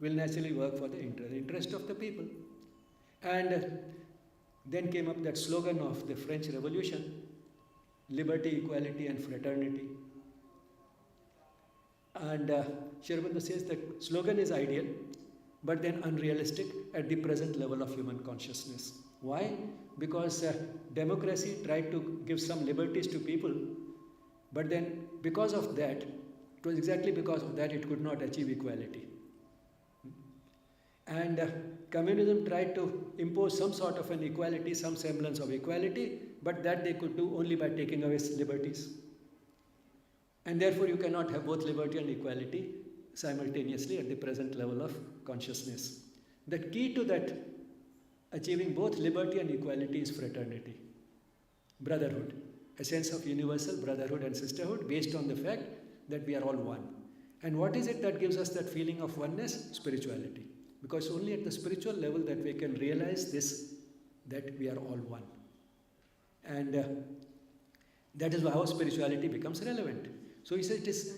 will naturally work for the interest of the people. And then came up that slogan of the French Revolution, liberty, equality and fraternity. And Sri Aurobindo says that slogan is ideal, but then unrealistic at the present level of human consciousness. Why? Because democracy tried to give some liberties to people, but then because of that, it was exactly because of that it could not achieve equality. And communism tried to impose some sort of an equality, some semblance of equality, but that they could do only by taking away liberties. And therefore you cannot have both liberty and equality simultaneously at the present level of consciousness. The key to that achieving both liberty and equality is fraternity, brotherhood, a sense of universal brotherhood and sisterhood based on the fact that we are all one. And what is it that gives us that feeling of oneness? Spirituality. Because only at the spiritual level that we can realize this, that we are all one. And that is how spirituality becomes relevant. So he says it is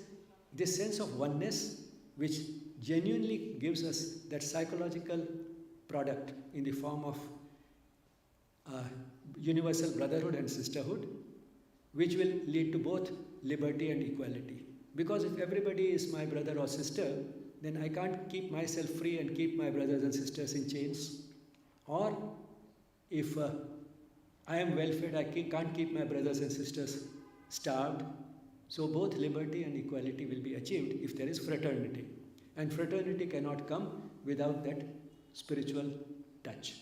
this sense of oneness which genuinely gives us that psychological product in the form of universal brotherhood and sisterhood, which will lead to both liberty and equality. Because if everybody is my brother or sister, then I can't keep myself free and keep my brothers and sisters in chains. Or if I am well fed, I can't keep my brothers and sisters starved. So both liberty and equality will be achieved if there is fraternity. And fraternity cannot come without that spiritual touch.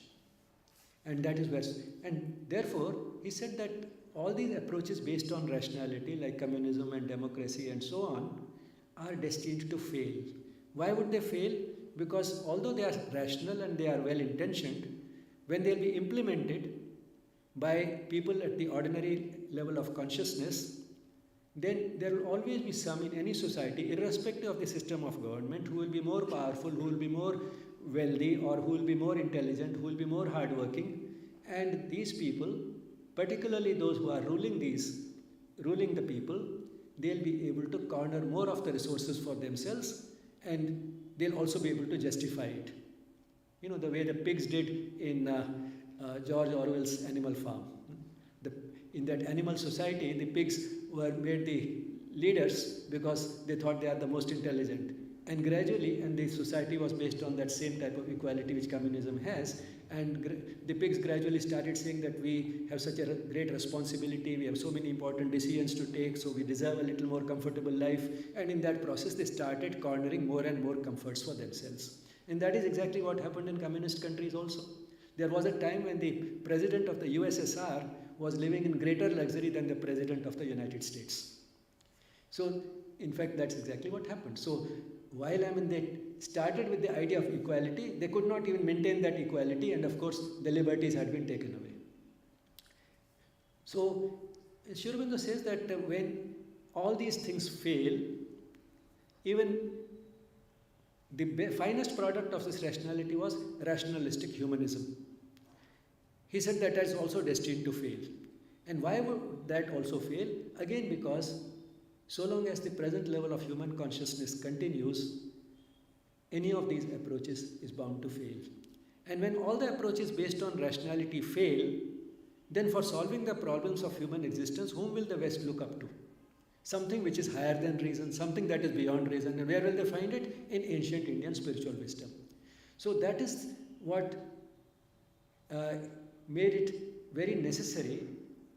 And that is where, and therefore he said that all these approaches based on rationality like communism and democracy and so on are destined to fail. Why would they fail? Because although they are rational and they are well intentioned, when they will be implemented by people at the ordinary level of consciousness, then there will always be some in any society, irrespective of the system of government, who will be more powerful, who will be more wealthy, or who will be more intelligent, who will be more hardworking. And these people, particularly those who are ruling the people, they'll be able to corner more of the resources for themselves, and they'll also be able to justify it. You know, the way the pigs did in George Orwell's Animal Farm. In that animal society, the pigs were made the leaders because they thought they are the most intelligent. And gradually, and the society was based on that same type of equality which communism has, and the pigs gradually started saying that we have such a great responsibility, we have so many important decisions to take, so we deserve a little more comfortable life. And in that process, they started cornering more and more comforts for themselves. And that is exactly what happened in communist countries also. There was a time when the president of the USSR was living in greater luxury than the president of the United States. So, in fact, that's exactly what happened. So, while they started with the idea of equality, they could not even maintain that equality, and of course, the liberties had been taken away. So, Sri Aurobindo says that when all these things fail, even the finest product of this rationality was rationalistic humanism. He said that is also destined to fail. And why would that also fail? Again, because so long as the present level of human consciousness continues, any of these approaches is bound to fail. And when all the approaches based on rationality fail, then for solving the problems of human existence, whom will the West look up to? Something which is higher than reason, something that is beyond reason. And where will they find it? In ancient Indian spiritual wisdom. So that is what made it very necessary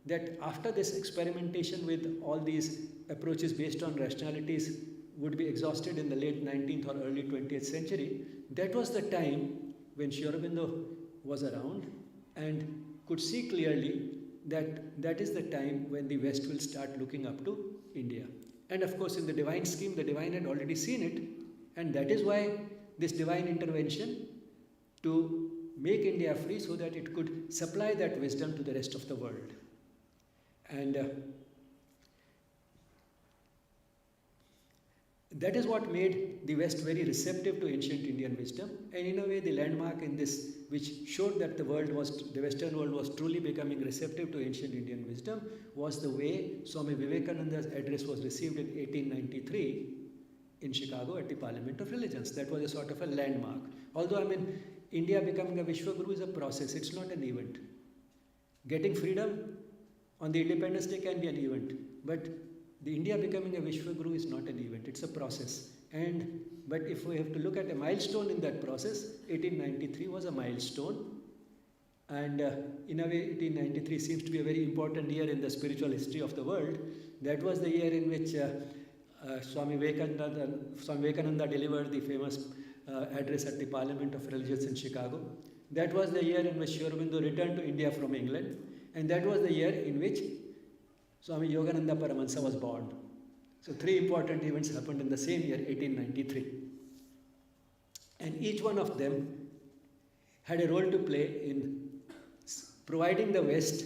that after this experimentation with all these approaches based on rationalities would be exhausted in the late 19th or early 20th century, that was the time when Sri Aurobindo was around and could see clearly that that is the time when the West will start looking up to India. And of course, in the divine scheme, the divine had already seen it, and that is why this divine intervention to make India free so that it could supply that wisdom to the rest of the world. And That is what made the West very receptive to ancient Indian wisdom, and in a way, the landmark in this, which showed that the Western world was truly becoming receptive to ancient Indian wisdom, was the way Swami Vivekananda's address was received in 1893 in Chicago at the Parliament of Religions. That was a sort of a landmark. Although, India becoming a Vishwaguru is a process, it's not an event. Getting freedom on the Independence Day can be an event, but the India becoming a Vishwaguru is not an event, it's a process. But if we have to look at a milestone in that process, 1893 was a milestone. And in a way, 1893 seems to be a very important year in the spiritual history of the world. That was the year in which Swami Vivekananda delivered the famous address at the Parliament of Religions in Chicago. That was the year in which Aurobindo returned to India from England. And that was the year in which Swami Yogananda Paramahansa was born. So 3 important events happened in the same year, 1893. And each one of them had a role to play in providing the West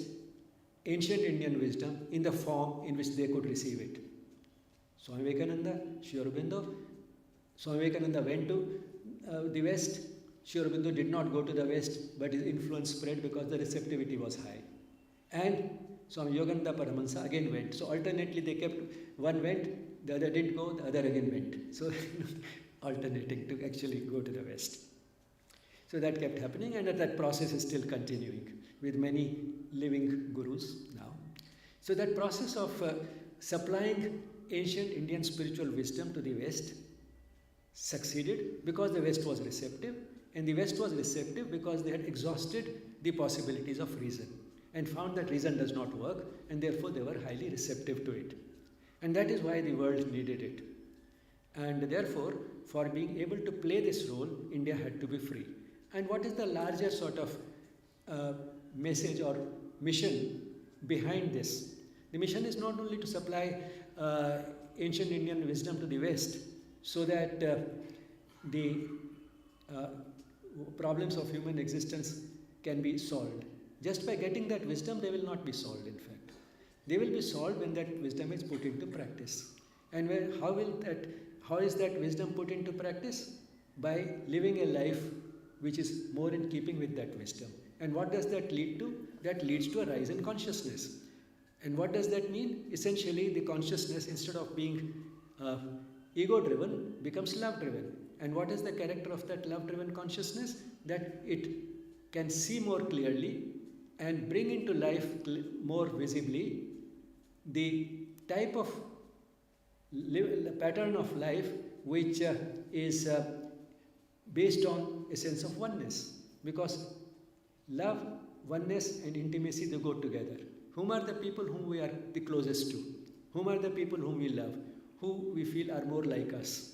ancient Indian wisdom in the form in which they could receive it. Swami Vivekananda, Sri Aurobindo. Swami Vivekananda went to the West. Sri Aurobindo did not go to the West, but his influence spread because the receptivity was high. And Swami Yogananda Paramahansa again went. So alternately they kept, one went, the other didn't go, the other again went. So alternating to actually go to the West. So that kept happening, and that process is still continuing with many living gurus now. So that process of supplying ancient Indian spiritual wisdom to the West succeeded because the West was receptive, and the West was receptive because they had exhausted the possibilities of reason and found that reason does not work, and therefore they were highly receptive to it. And that is why the world needed it. And therefore, for being able to play this role, India had to be free. And what is the larger sort of message or mission behind this? The mission is not only to supply ancient Indian wisdom to the West so that the problems of human existence can be solved. Just by getting that wisdom, they will not be solved, in fact. They will be solved when that wisdom is put into practice. And how is that wisdom put into practice? By living a life which is more in keeping with that wisdom. And what does that lead to? That leads to a rise in consciousness. And what does that mean? Essentially, the consciousness, instead of being ego-driven, becomes love-driven. And what is the character of that love-driven consciousness? That it can see more clearly and bring into life more visibly the type of pattern of life which is based on a sense of oneness. Because love, oneness and intimacy, they go together. Whom are the people whom we are the closest to? Whom are the people whom we love? Who we feel are more like us?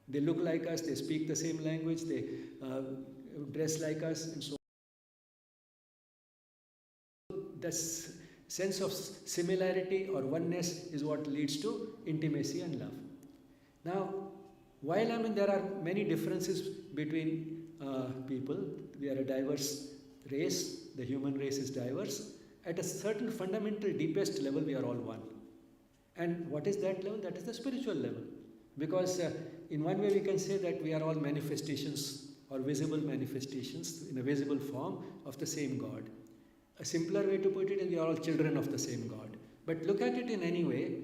They look like us, they speak the same language, they dress like us, and so on. The sense of similarity or oneness is what leads to intimacy and love. Now, while there are many differences between people, we are a diverse race, the human race is diverse. At a certain fundamental, deepest level, we are all one. And what is that level? That is the spiritual level. Because in one way we can say that we are all manifestations or visible manifestations in a visible form of the same God. A simpler way to put it is we are all children of the same God. But look at it in any way,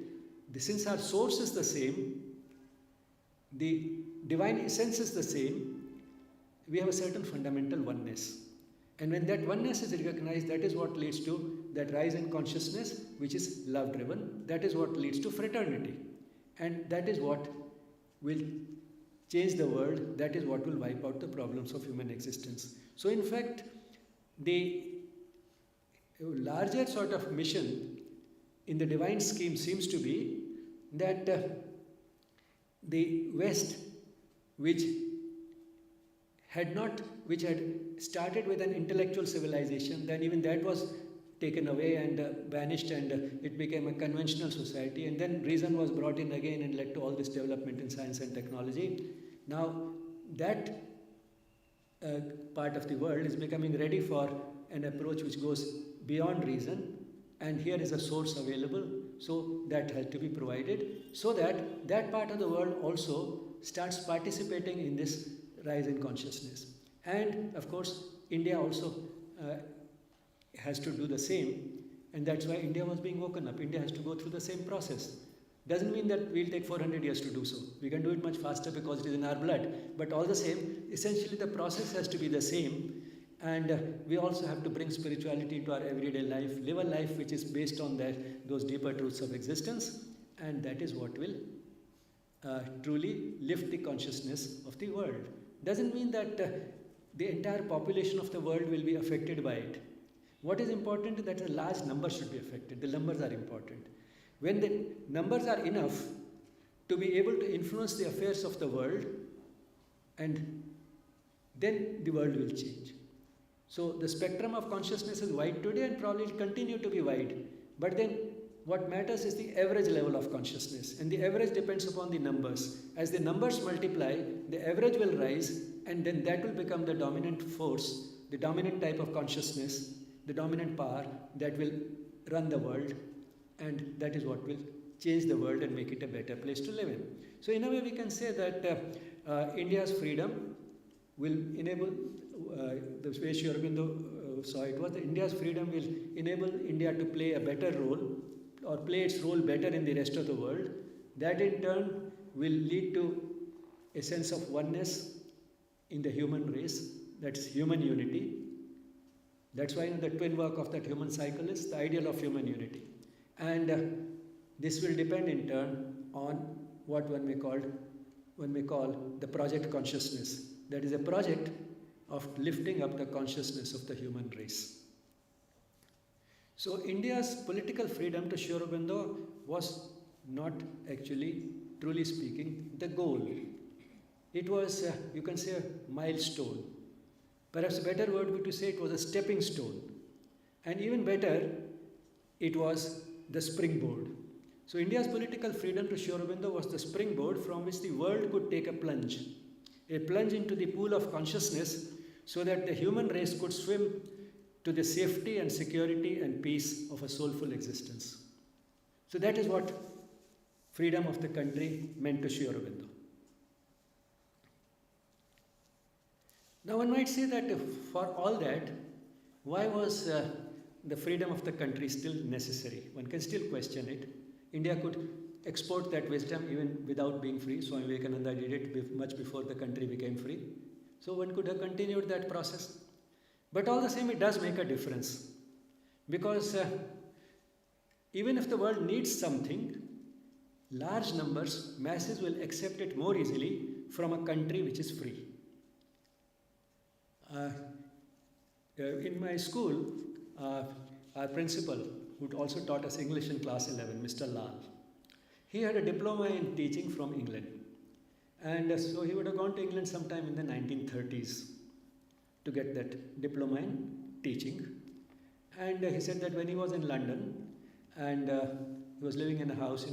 since our source is the same, the divine essence is the same, we have a certain fundamental oneness. And when that oneness is recognized, that is what leads to that rise in consciousness, which is love-driven. That is what leads to fraternity. And that is what will change the world. That is what will wipe out the problems of human existence. So in fact, the larger sort of mission in the divine scheme seems to be that the West, which had started with an intellectual civilization, then even that was taken away and banished, and it became a conventional society, and then reason was brought in again and led to all this development in science and technology. Now that part of the world is becoming ready for an approach which goes beyond reason, and here is a source available. So that has to be provided so that that part of the world also starts participating in this rise in consciousness. And of course, India also has to do the same, and that's why India was being woken up. India has to go through the same process. Doesn't mean that we'll take 400 years to do so. We can do it much faster because it is in our blood. But all the same, essentially the process has to be the same. And we also have to bring spirituality into our everyday life, live a life which is based on those deeper truths of existence. And that is what will truly lift the consciousness of the world. Doesn't mean that the entire population of the world will be affected by it. What is important is that a large number should be affected. The numbers are important. When the numbers are enough to be able to influence the affairs of the world, and then the world will change. So the spectrum of consciousness is wide today and probably will continue to be wide. But then what matters is the average level of consciousness, and the average depends upon the numbers. As the numbers multiply, the average will rise, and then that will become the dominant force, the dominant type of consciousness, the dominant power that will run the world, and that is what will change the world and make it a better place to live in. So in a way we can say that India's freedom will enable, the way Sri Aurobindo saw it was that India's freedom will enable India to play a better role, or play its role better in the rest of the world. That in turn will lead to a sense of oneness in the human race, that's human unity. That's why the twin work of that human cycle is the ideal of human unity. And this will depend in turn on what one may call the project consciousness. That is a project of lifting up the consciousness of the human race. So India's political freedom, to Sri Aurobindo, was not actually, truly speaking, the goal. It was, you can say, a milestone. Perhaps a better word would be to say it was a stepping stone. And even better, it was the springboard. So India's political freedom, to Sri Aurobindo, was the springboard from which the world could take a plunge into the pool of consciousness, so that the human race could swim to the safety and security and peace of a soulful existence. So that is what freedom of the country meant to Sri Aurobindo. Now one might say that for all that, why was the freedom of the country still necessary? One can still question it. India could export that wisdom even without being free. Swami Vivekananda did it much before the country became free. So one could have continued that process. But all the same, it does make a difference. Because even if the world needs something, large numbers, masses will accept it more easily from a country which is free. In my school, our principal, who also taught us English in class 11, Mr. Lal, he had a diploma in teaching from England. And so he would have gone to England sometime in the 1930s to get that diploma in teaching. And he said that when he was in London and he was living in a house,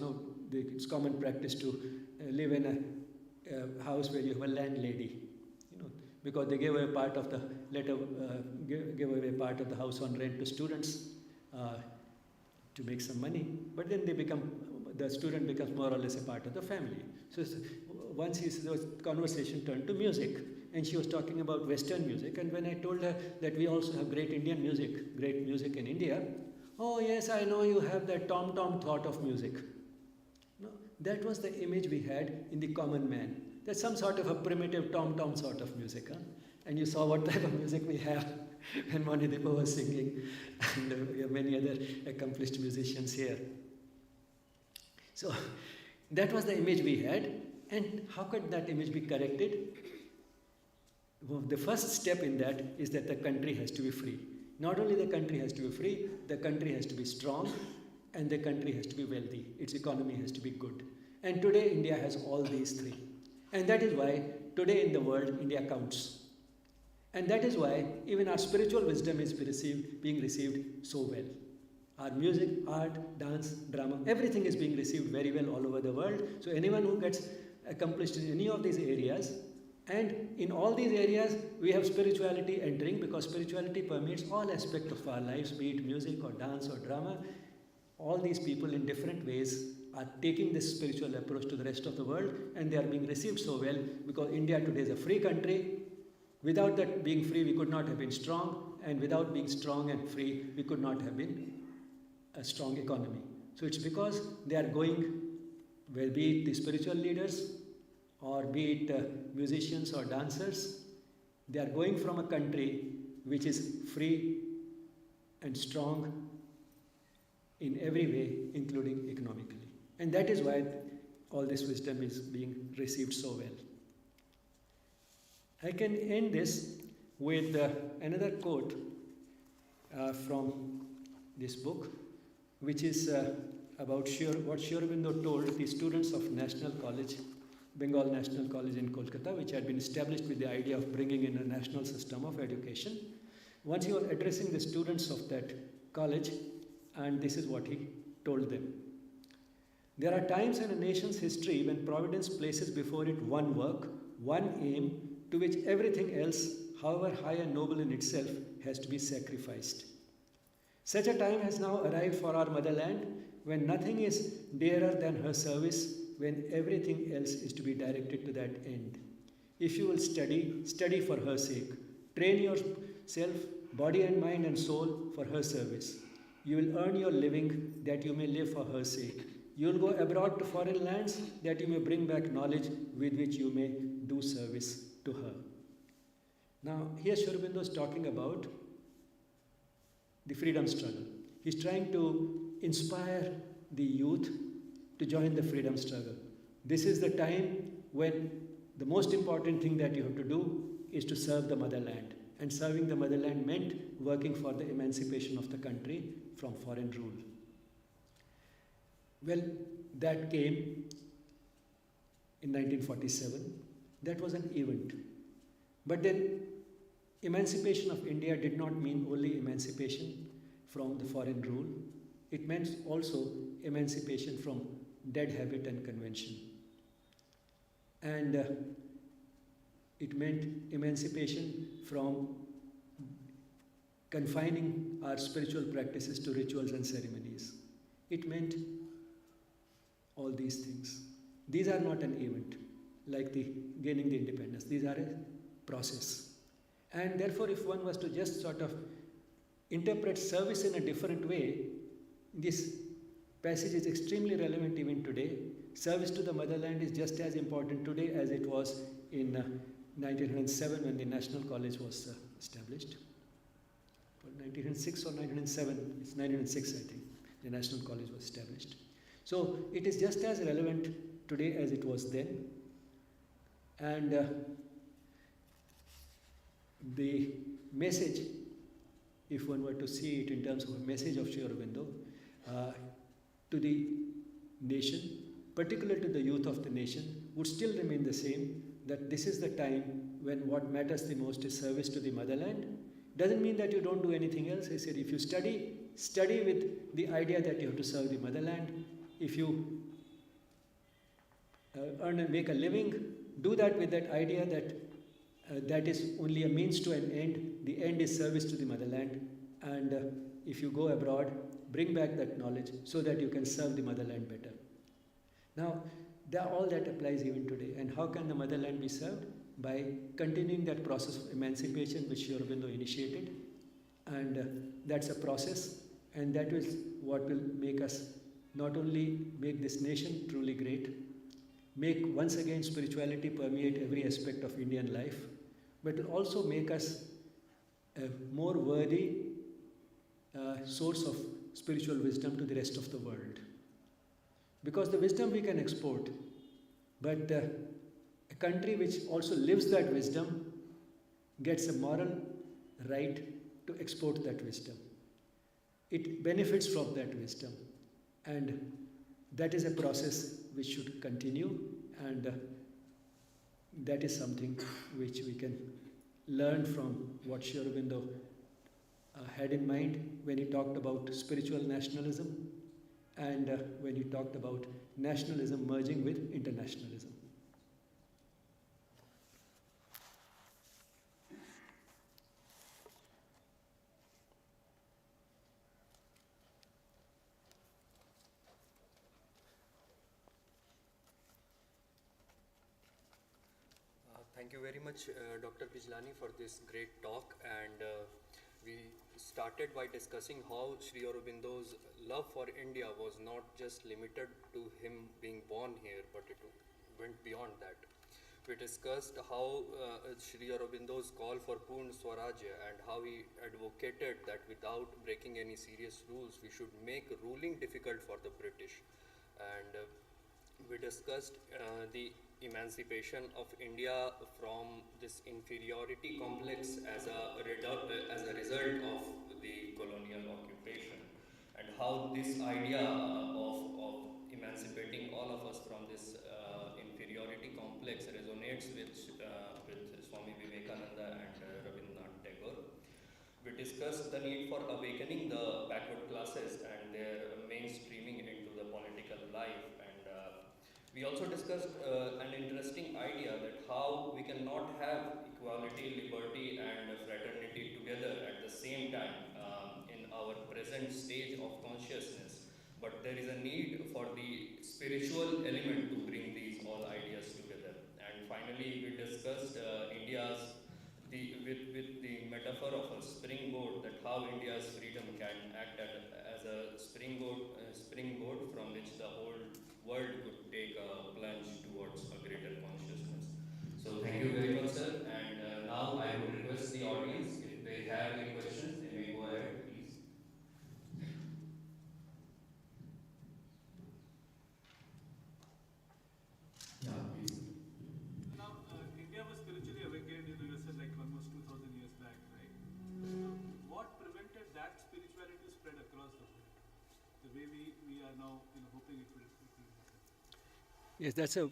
it's common practice to live in a house where you have a landlady, because they gave away part of the gave away part of the house on rent to students to make some money. But then the student becomes more or less a part of the family. So once the conversation turned to music, and she was talking about Western music. And when I told her that we also have great Indian music, great music in India, oh yes, I know you have that tom-tom thought of music. No, that was the image we had in the common man. There's some sort of a primitive tom-tom sort of music. Huh? And you saw what type of music we have when Manidepa was singing, and we have many other accomplished musicians here. So that was the image we had. And how could that image be corrected? Well, the first step in that is that the country has to be free. Not only the country has to be free, the country has to be strong, and the country has to be wealthy. Its economy has to be good. And today India has all these three. And that is why today in the world India counts. And that is why even our spiritual wisdom is being received so well. Our music, art, dance, drama, everything is being received very well all over the world. So anyone who gets accomplished in any of these areas, and in all these areas we have spirituality entering, because spirituality permeates all aspects of our lives, be it music or dance or drama. all these people in different ways are taking this spiritual approach to the rest of the world, and they are being received so well because India today is a free country. Without that being free, we could not have been strong, and without being strong and free, we could not have been a strong economy. So it's because they are going, well, be it the spiritual leaders or be it musicians or dancers, they are going from a country which is free and strong in every way, including economically. And that is why all this wisdom is being received so well. I can end this with another quote from this book, which is about what Aurobindo told the students of National College, Bengal National College in Kolkata, which had been established with the idea of bringing in a national system of education. Once he was addressing the students of that college, and this is what he told them. There are times in a nation's history when Providence places before it one work, one aim, to which everything else, however high and noble in itself, has to be sacrificed. Such a time has now arrived for our motherland when nothing is dearer than her service, when everything else is to be directed to that end. If you will study, study for her sake. Train yourself, body and mind and soul, for her service. You will earn your living that you may live for her sake. You will go abroad to foreign lands that you may bring back knowledge with which you may do service to her. Now, here Aurobindo is talking about the freedom struggle. He's trying to inspire the youth to join the freedom struggle. This is the time when the most important thing that you have to do is to serve the motherland. And serving the motherland meant working for the emancipation of the country from foreign rule. Well, that came in 1947. That was an event. But then, emancipation of India did not mean only emancipation from the foreign rule. It meant also emancipation from dead habit and convention. And it meant emancipation from confining our spiritual practices to rituals and ceremonies. It meant all these things. These are not an event like the gaining the independence. These are a process. And therefore, if one was to just sort of interpret service in a different way, this passage is extremely relevant even today. Service to the motherland is just as important today as it was in 1907 when the National College was established. 1906 or 1907, it's 1906 I think, the National College was established. So it is just as relevant today as it was then. And the message, if one were to see it in terms of a message of Aurobindo to the nation, particularly to the youth of the nation, would still remain the same, that this is the time when what matters the most is service to the motherland. Doesn't mean that you don't do anything else. I said, if you study, study with the idea that you have to serve the motherland. If you earn and make a living, do that with that idea that that is only a means to an end. The end is service to the motherland. And if you go abroad, bring back that knowledge so that you can serve the motherland better. Now, all that applies even today. And how can the motherland be served? By continuing that process of emancipation which Aurobindo initiated. And that's a process, and that is what will make us not only make this nation truly great, make once again spirituality permeate every aspect of Indian life, but will also make us a more worthy source of spiritual wisdom to the rest of the world. Because the wisdom we can export, but a country which also lives that wisdom gets a moral right to export that wisdom. It benefits from that wisdom, and that is a process which should continue, and that is something which we can learn from what Aurobindo had in mind when he talked about spiritual nationalism and when he talked about nationalism merging with internationalism. Thank you very much, Dr. Bijlani, for this great talk. And we started by discussing how Sri Aurobindo's love for India was not just limited to him being born here, but it went beyond that. We discussed how Sri Aurobindo's call for Purna Swarajya and how he advocated that without breaking any serious rules, we should make ruling difficult for the British. And we discussed the emancipation of India from this inferiority complex as a result of the colonial occupation, and how this idea of emancipating all of us from this inferiority complex resonates with Swami Vivekananda and Rabindranath Tagore. We discussed the need for awakening the backward classes and their mainstreaming into the political life. And we also discussed an interesting idea that how we cannot have equality, liberty, and fraternity together at the same time in our present stage of consciousness. But there is a need for the spiritual element to bring these all ideas together. And finally, we discussed with the metaphor of a springboard, that how India's freedom can act as a springboard from which the whole world could take a plunge towards a greater consciousness. So thank you very much, sir. And now I would request the audience, if they have any questions, they may go ahead, please. Yeah, please. Now, India was spiritually awakened, you said like almost 2000 years back, right? So, what prevented that spirituality to spread across the world? The way we are now, hoping it will happen. Yes, that's a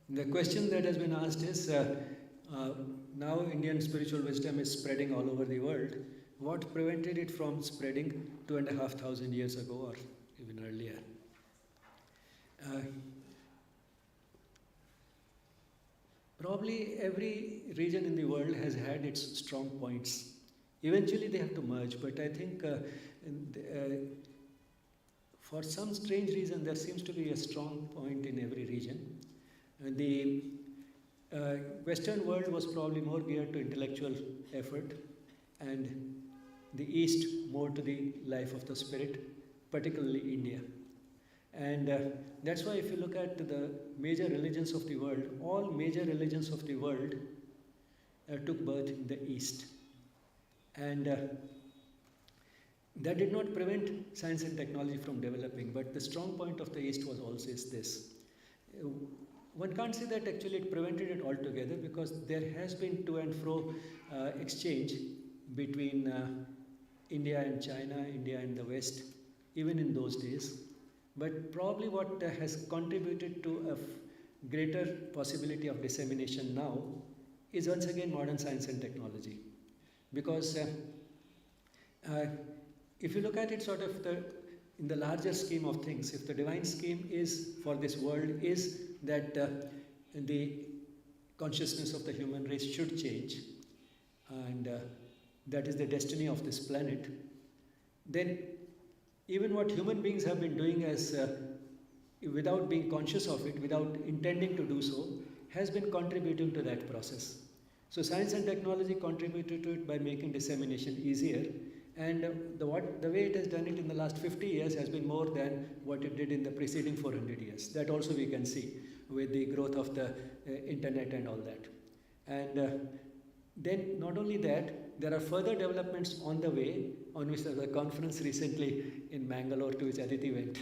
the question that has been asked is now Indian spiritual wisdom is spreading all over the world. What prevented it from spreading 2,500 years ago or even earlier? Probably every region in the world has had its strong points. Eventually they have to merge, but I think for some strange reason there seems to be a strong point in every region. The Western world was probably more geared to intellectual effort, and the East more to the life of the spirit, particularly India. And that's why if you look at the major religions of the world, all major religions of the world took birth in the East. And that did not prevent science and technology from developing, but the strong point of the East was always this. One can't say that actually it prevented it altogether, because there has been to and fro exchange between India and China, India and the West, even in those days. But probably what has contributed to a greater possibility of dissemination now is once again modern science and technology. Because if you look at it sort of in the larger scheme of things, if the divine scheme is for this world is that the consciousness of the human race should change, and that is the destiny of this planet, then even what human beings have been doing as without being conscious of it, without intending to do so, has been contributing to that process. So science and technology contributed to it by making dissemination easier, and the way it has done it in the last 50 years has been more than what it did in the preceding 400 years. That also we can see with the growth of the internet and all that. And then not only that, there are further developments on the way, on which there was a conference recently in Mangalore to which Aditi went,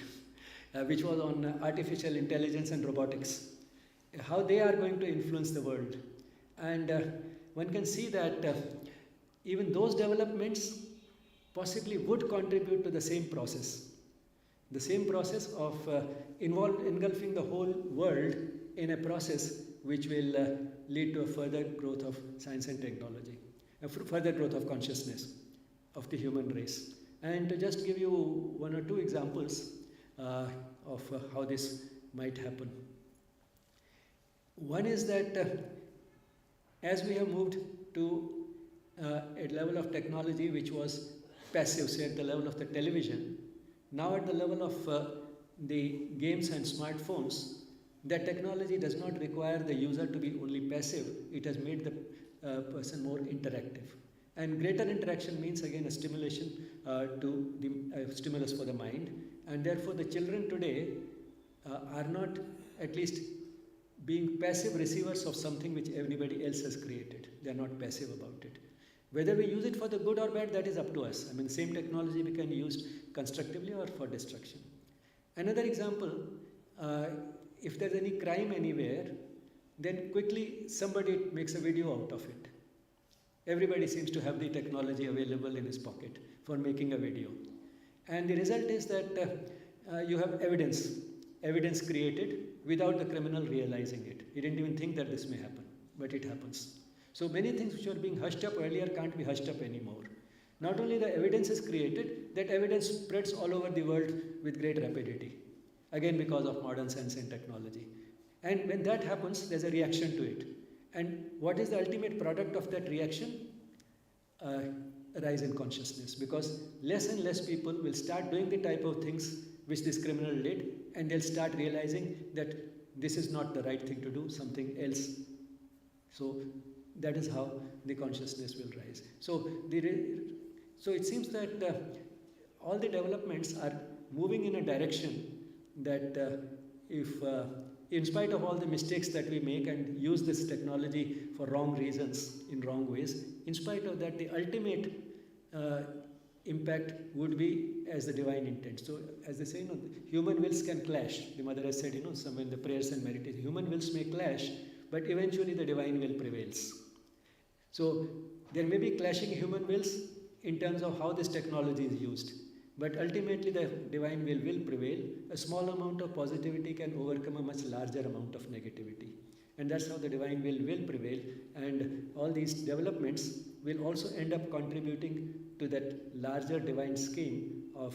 which was on artificial intelligence and robotics, how they are going to influence the world. And one can see that even those developments possibly would contribute to the same process of engulfing the whole world in a process which will lead to a further growth of science and technology, a further growth of consciousness of the human race. And to just give you one or two examples of how this might happen. One is that as we have moved to a level of technology which was passive, say at the level of the television, Now at the level of the games and smartphones, that technology does not require the user to be only passive, it has made the person more interactive. And greater interaction means again a stimulation to the stimulus for the mind, and therefore the children today are not at least being passive receivers of something which anybody else has created. They are not passive about it. Whether we use it for the good or bad, that is up to us. I mean, same technology we can use constructively or for destruction. Another example, if there's any crime anywhere, then quickly somebody makes a video out of it. Everybody seems to have the technology available in his pocket for making a video. And the result is that you have evidence created without the criminal realizing it. He didn't even think that this may happen, but it happens. So many things which were being hushed up earlier can't be hushed up anymore. Not only the evidence is created, that evidence spreads all over the world with great rapidity. Again, because of modern science and technology. And when that happens, there's a reaction to it. And what is the ultimate product of that reaction? A rise in consciousness. Because less and less people will start doing the type of things which this criminal did, and they'll start realizing that this is not the right thing to do, something else. So that is how the consciousness will rise. So it seems that all the developments are moving in a direction that if in spite of all the mistakes that we make and use this technology for wrong reasons, in wrong ways, in spite of that, the ultimate impact would be as the divine intent. So as they say, human wills can clash. The mother has said, somewhere in the prayers and meditation, human wills may clash, but eventually the divine will prevails. So there may be clashing human wills in terms of how this technology is used. But ultimately the divine will prevail. A small amount of positivity can overcome a much larger amount of negativity. And that's how the divine will prevail. And all these developments will also end up contributing to that larger divine scheme of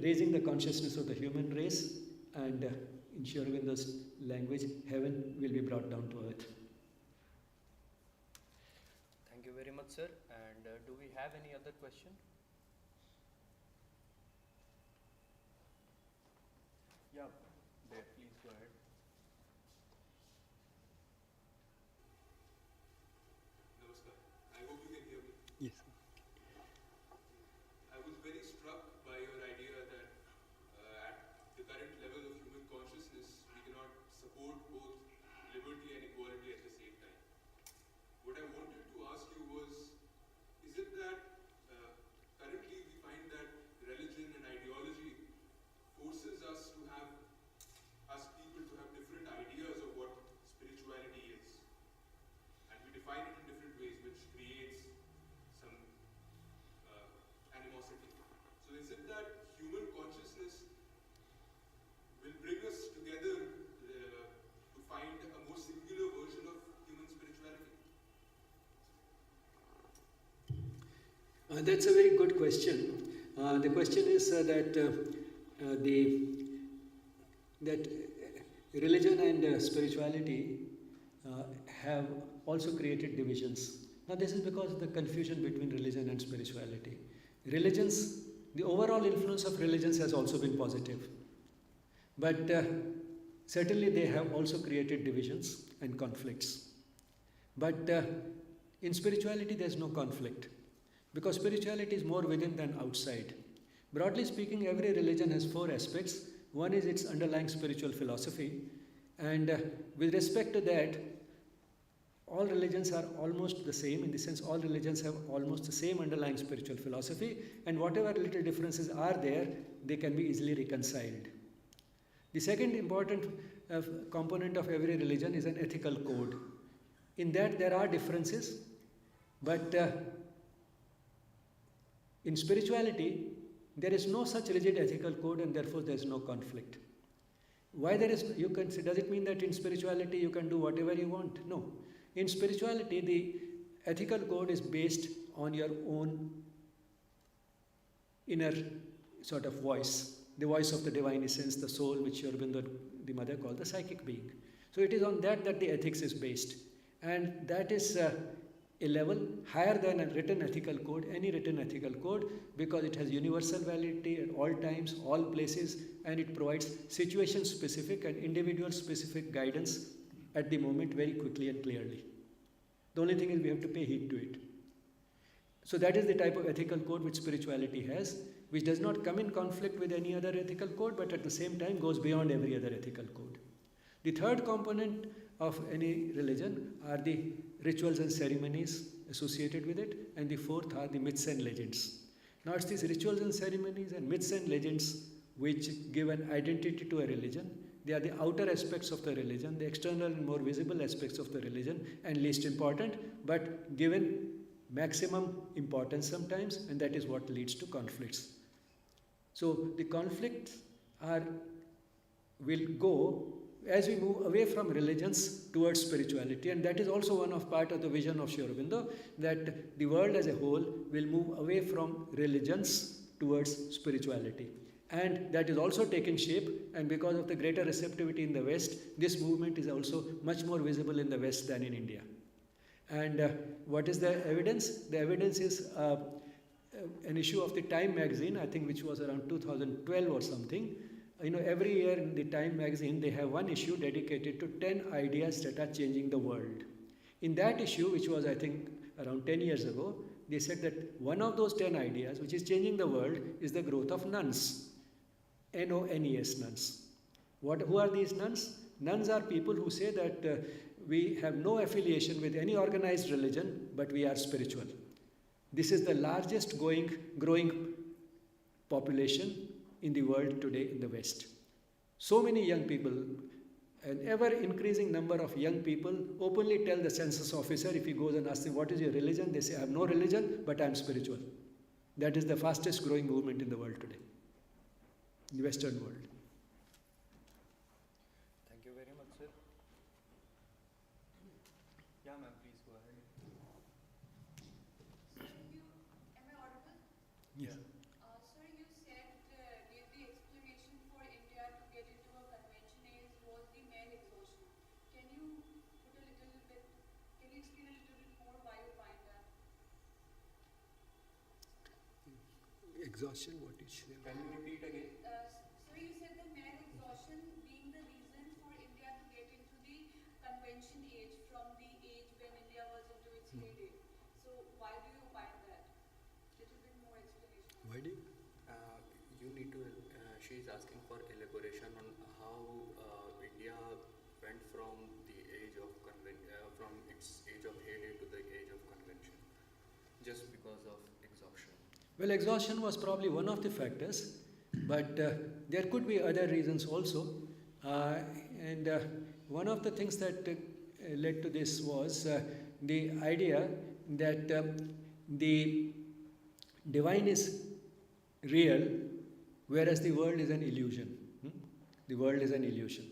raising the consciousness of the human race, and in Sri Aurobindo's language, heaven will be brought down to earth. Thank you very much, sir. And do we have any other question? Yeah, there, please go ahead. Namaskar. I hope you can hear me. Yes. I was very struck by your idea that at the current level of human consciousness, we cannot support both liberty and equality at the same time. What I wanted to ask you was, is it that currently we find that religion and ideology forces us people to have different ideas of what spirituality is, and we define it in different ways, which creates some animosity. So is it that human consciousness will bring us together to find a more singular version of human spirituality? That's a very good question. The question is that religion and spirituality have also created divisions. Now this is because of the confusion between religion and spirituality. The overall influence of religions has also been positive. But certainly they have also created divisions and conflicts. But in spirituality there is no conflict, because spirituality is more within than outside. Broadly speaking, every religion has four aspects. One is its underlying spiritual philosophy, and with respect to that, all religions are almost the same, in the sense all religions have almost the same underlying spiritual philosophy, and whatever little differences are there, they can be easily reconciled. The second important component of every religion is an ethical code. In that there are differences, but in spirituality, there is no such rigid ethical code, and therefore there is no conflict. Why there is, does it mean that in spirituality you can do whatever you want? No. In spirituality, the ethical code is based on your own inner sort of voice, the voice of the divine essence, the soul, which Aurobindo, the mother, called the psychic being. So it is on that the ethics is based. And that is a level higher than a written ethical code, any written ethical code, because it has universal validity at all times, all places, and it provides situation specific and individual specific guidance at the moment very quickly and clearly. The only thing is we have to pay heed to it. So that is the type of ethical code which spirituality has, which does not come in conflict with any other ethical code, but at the same time goes beyond every other ethical code. The third component of any religion are the rituals and ceremonies associated with it, and the fourth are the myths and legends. Now it's these rituals and ceremonies and myths and legends which give an identity to a religion. They are the outer aspects of the religion, the external and more visible aspects of the religion, and least important, but given maximum importance sometimes, and that is what leads to conflicts. So the conflicts will go as we move away from religions towards spirituality, and that is also one of part of the vision of Sri Aurobindo, that the world as a whole will move away from religions towards spirituality. And that is also taking shape, and because of the greater receptivity in the West, this movement is also much more visible in the West than in India. And what is the evidence? The evidence is an issue of the Time magazine, I think, which was around 2012 or something. Every year in the Time magazine, they have one issue dedicated to 10 ideas that are changing the world. In that issue, which was, I think, around 10 years ago, they said that one of those 10 ideas, which is changing the world, is the growth of nuns. N-O-N-E-S, nuns. Who are these nuns? Nuns are people who say that we have no affiliation with any organized religion, but we are spiritual. This is the largest growing population in the world today in the West. So many young people, an ever increasing number of young people openly tell the census officer, if he goes and asks them, what is your religion? They say, I have no religion, but I am spiritual. That is the fastest growing movement in the world today, in the Western world. Thank you very much, sir. Yeah, ma'am, please go ahead. Am I audible? Yes. Sir, you said, gave the explanation for India to get into a convention was the male exhaustion. Can you explain a little bit more why you find that? Exhaustion, what is she? Can you repeat again? Sir, you said the male exhaustion being the reason for India to get into the convention age from the age when India was into its heyday. So why do you find that? Little bit more explanation. Why do you? You need to, she is asking for elaboration on how India went from the age of from its age of heyday to the age of convention, just because of exhaustion. Well, exhaustion was probably one of the factors, but there could be other reasons also. And one of the things that led to this was the idea that the divine is real, whereas the world is an illusion. The world is an illusion.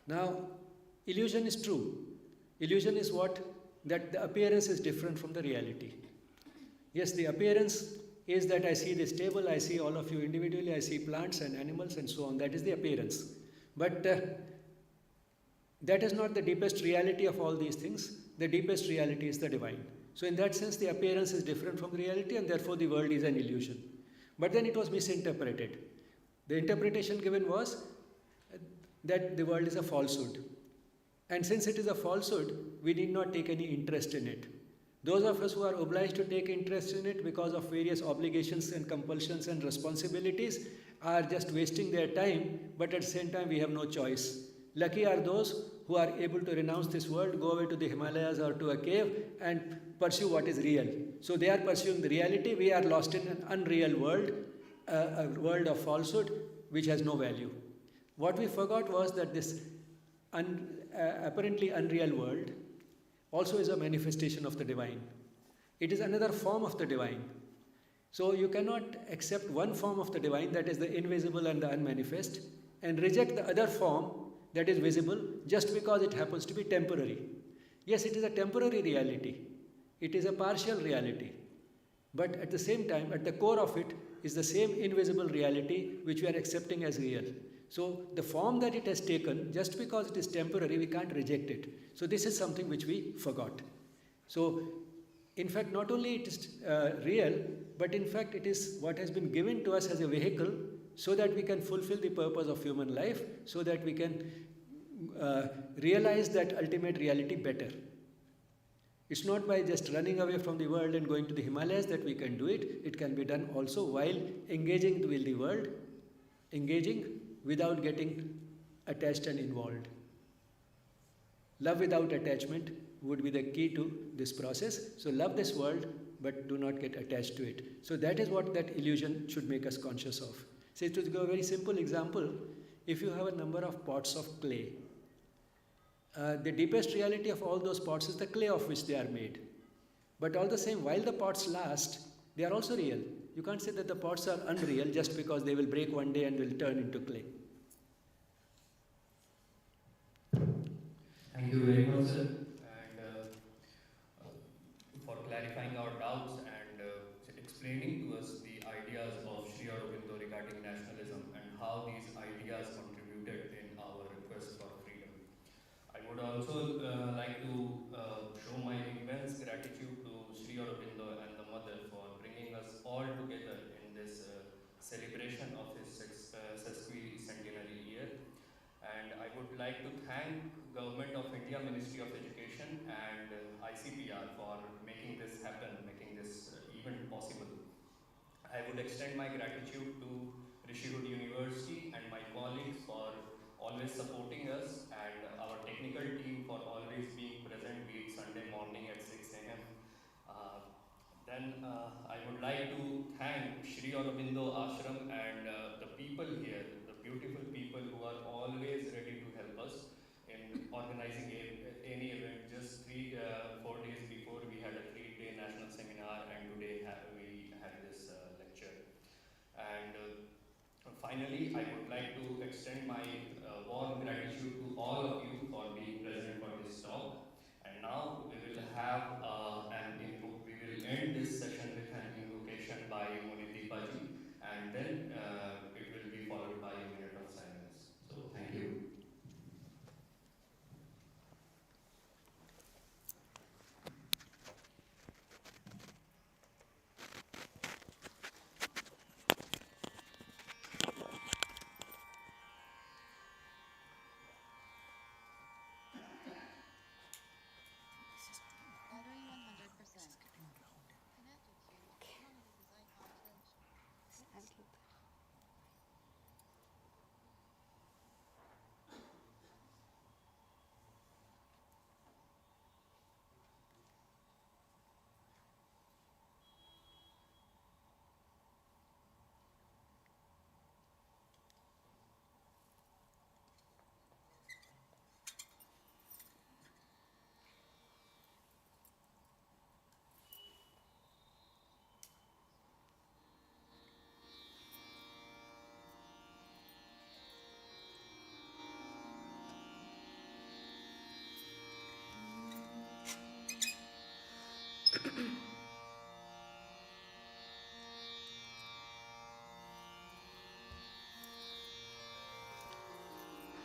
Now, illusion is true. Illusion is what? That the appearance is different from the reality. Yes, the appearance is that I see this table, I see all of you individually, I see plants and animals and so on. That is the appearance. But that is not the deepest reality of all these things. The deepest reality is the divine. So in that sense, the appearance is different from reality, and therefore the world is an illusion. But then it was misinterpreted. The interpretation given was that the world is a falsehood. And since it is a falsehood, we need not take any interest in it. Those of us who are obliged to take interest in it because of various obligations and compulsions and responsibilities are just wasting their time, but at the same time we have no choice. Lucky are those who are able to renounce this world, go away to the Himalayas or to a cave and pursue what is real. So they are pursuing the reality, we are lost in an unreal world, a world of falsehood which has no value. What we forgot was that this apparently unreal world also is a manifestation of the divine. It is another form of the divine. So you cannot accept one form of the divine, that is the invisible and the unmanifest, and reject the other form that is visible just because it happens to be temporary. Yes, it is a temporary reality. It is a partial reality. But at the same time, at the core of it is the same invisible reality which we are accepting as real. So the form that it has taken, just because it is temporary, we can't reject it. So this is something which we forgot. So In fact, not only it is real, but in fact it is what has been given to us as a vehicle so that we can fulfill the purpose of human life, so that we can realize that ultimate reality better. It's not by just running away from the world and going to the Himalayas that we can do it. It can be done also while engaging with the world, engaging without getting attached and involved. Love without attachment would be the key to this process. So love this world, but do not get attached to it. So that is what that illusion should make us conscious of. Say, to give a very simple example, if you have a number of pots of clay, the deepest reality of all those pots is the clay of which they are made. But all the same, while the pots last, they are also real. You can't say that the pots are unreal just because they will break one day and will turn into clay. Thank you very much, sir, and for clarifying our doubts and explaining to us the ideas of Sri Aurobindo regarding nationalism and how these ideas contributed in our quest for freedom. I would also like to show my immense gratitude to Sri Aurobindo and the Mother for bringing us all together in this celebration of his sesquicentenary year. And I would like to thank Government of India Ministry of Education and ICPR for making this happen, making this event possible. I would extend my gratitude to Rishihood University and my colleagues for always supporting us, and our technical team for always being present, be it Sunday morning at 6 a.m. Then I would like to thank Sri Aurobindo Ashram and the people here, the beautiful people who are always ready to help us in organizing any event. Just 4 days before, we had a 3-day national seminar, and today we had this lecture. And finally, I would like to extend my warm gratitude to all of you for being present for this talk. And now we will have we will end this session with an invocation by Munitipaji, and then it will be followed by a minute of silence. So thank you.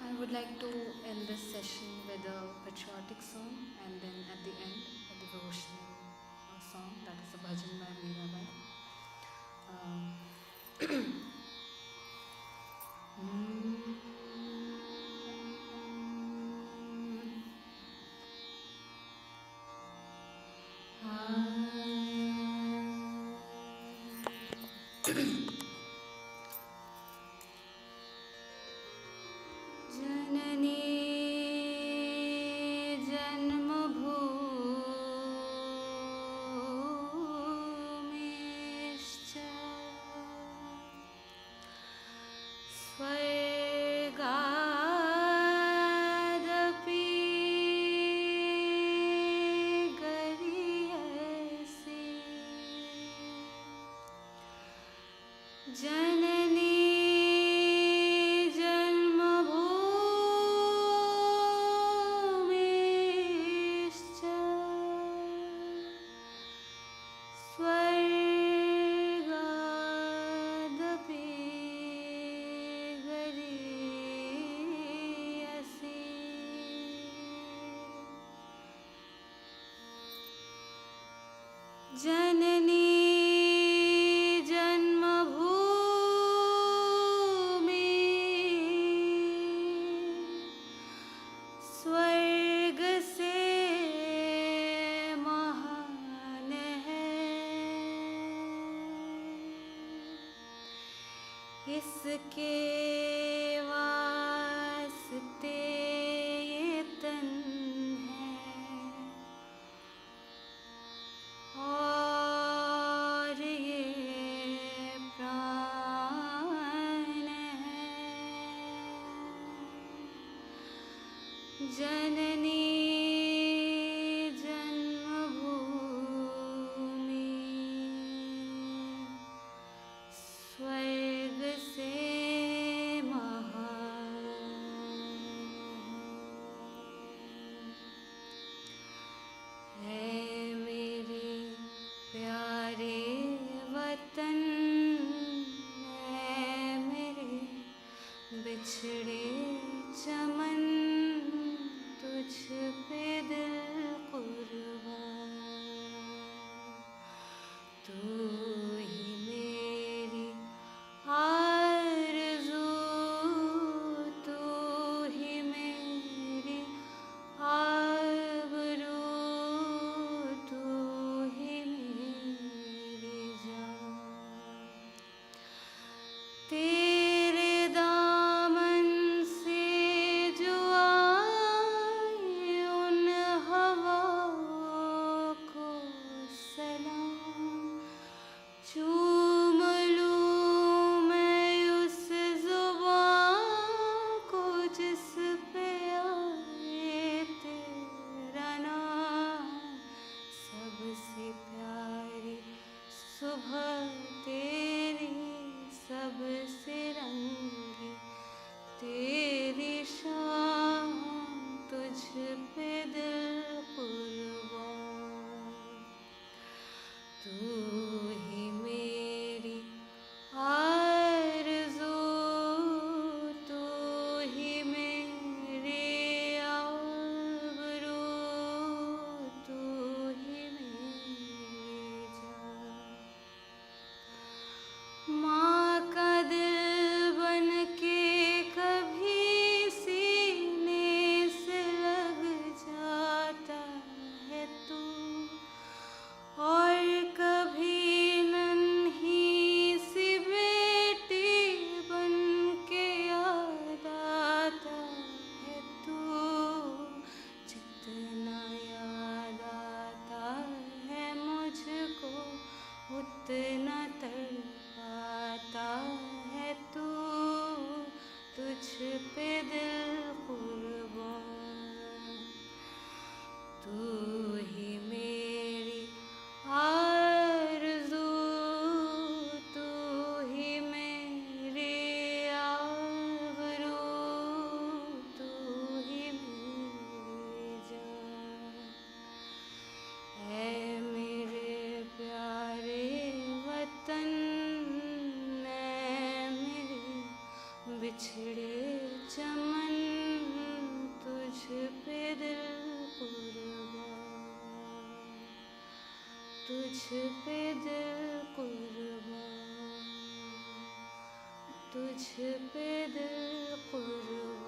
I would like to end this session with a patriotic song, and then at the end a devotional song, that is a bhajan by Mirabai. जननी जन्मभूमिश्च स्वर्गादपि गरीयसे जननी जन्मभूमिश्च स्वर्गादपि गरीयसे जननी जन्मभूमि स्वर्ग से महान है, इसके वास्ते ये तन है और ये प्राण है। जननी जन्मभूमि स्वर्ग से महान है मेरे प्यारे वतन, है मेरे बिछड़े चमन, तुझ पे दिल कुर्बान। तू ही मेरी आरज़ू, तू ही मेरी आबरू, तू ही मेरी जान। तेरे दामन से जो आए उन हवाओं को सलाम, चूम लूँ मैं उस ज़ुबान को जिस पे आए तेरा नाम। सबसे प्यारी सुबह तेरी, सबसे रंगी तेरी शाम, तुझ पे दिल कुर्बान। तू ही मेरी आरज़ू, तू ही मेरी आबरू, तू ही मेरी जान। माँ का दिल बन के कभी सीने से लग जाता है तू, और कभी नन्ही सी बेटी बन के याद आता है तू। जितना याद आता है मुझको उतना तड़पाता है तू, तुझ पे दिल कुर्बान। तू ही मेरी आरज़ू, तू ही मेरी आबरू, तू ही मेरी जान। ऐ मेरे प्यारे वतन, ऐ मेरे बिछड़े चमन, तुझ पे दिल कुर्बान, तुझ पे दिल कुर्बान, तुझ पे दिल कुर्बान।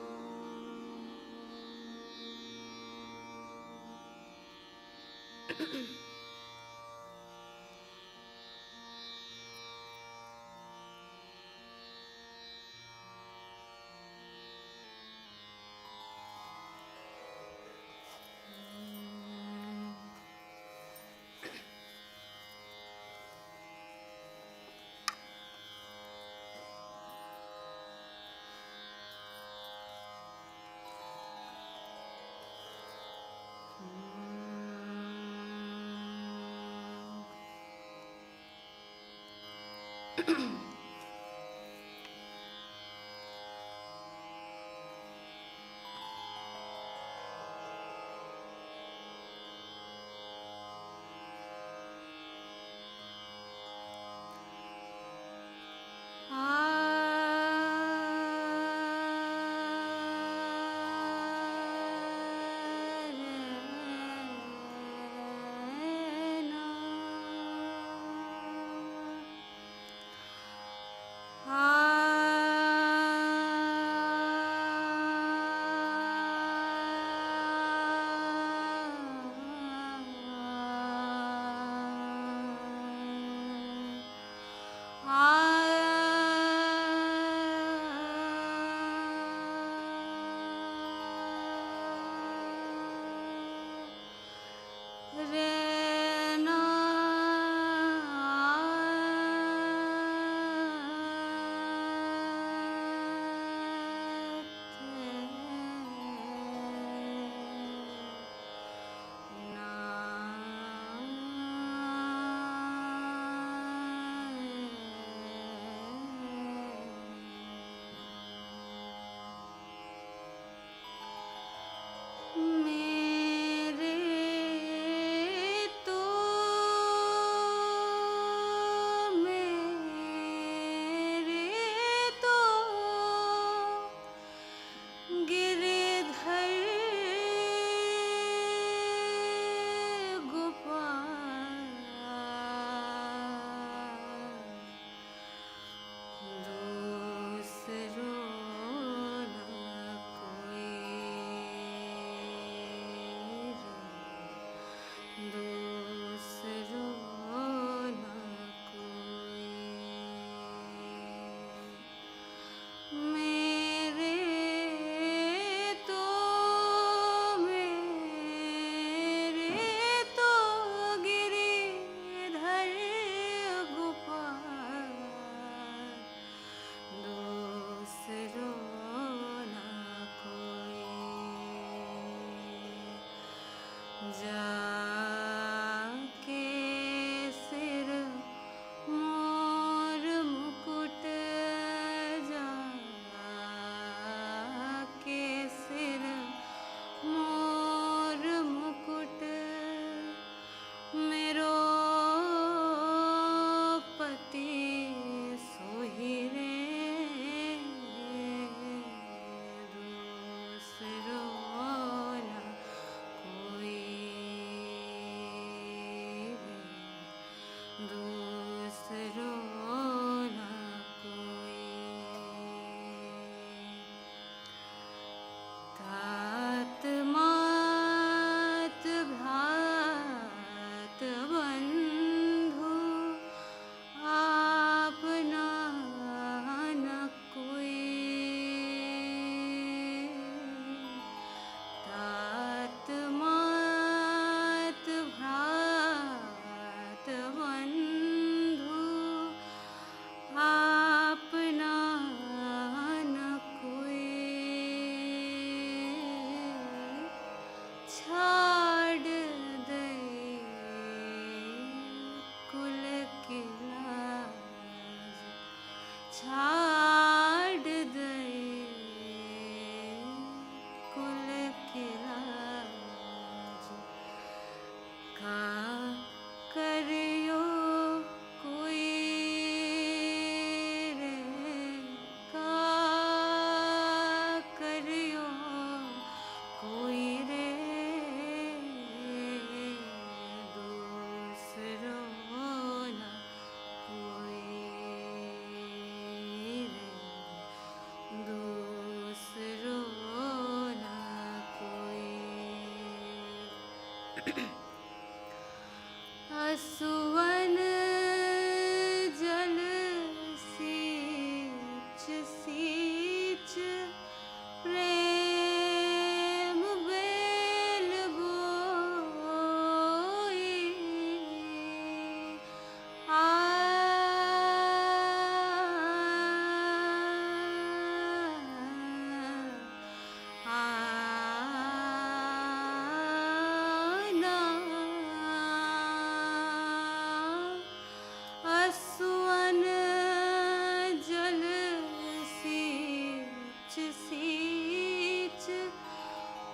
असुवन जल सींच सींच प्रेम बेल बोई आ असुवन जल सींच सींच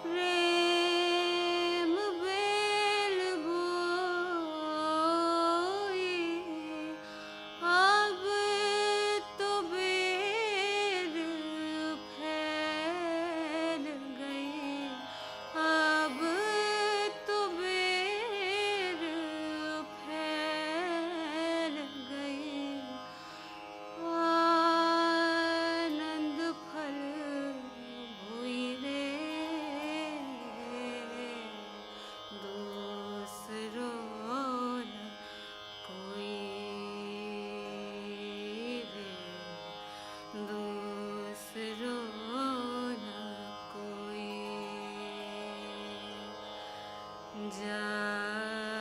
प्रेम बेल बोई अब तो बेर फैल गई अब तो बेर फैल गई आनंद फल भुई रे दूसरो न कोई रे दूसरो न कोई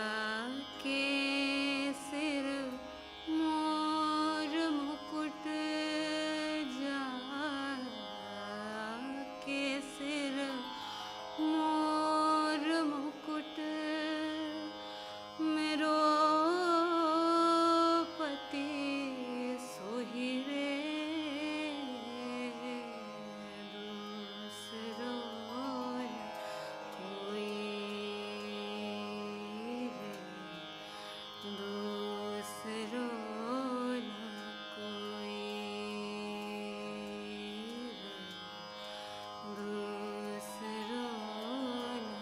जाके सिर मोर मुकुट जाके सिर मोर मुकुट मेरो पति सोही रे दूसरो न कोई रे दूसरो न कोई रे दूसरो न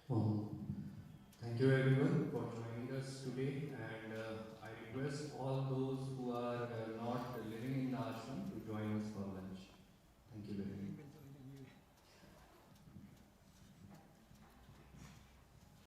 Well, thank you everyone for joining us today, and I request all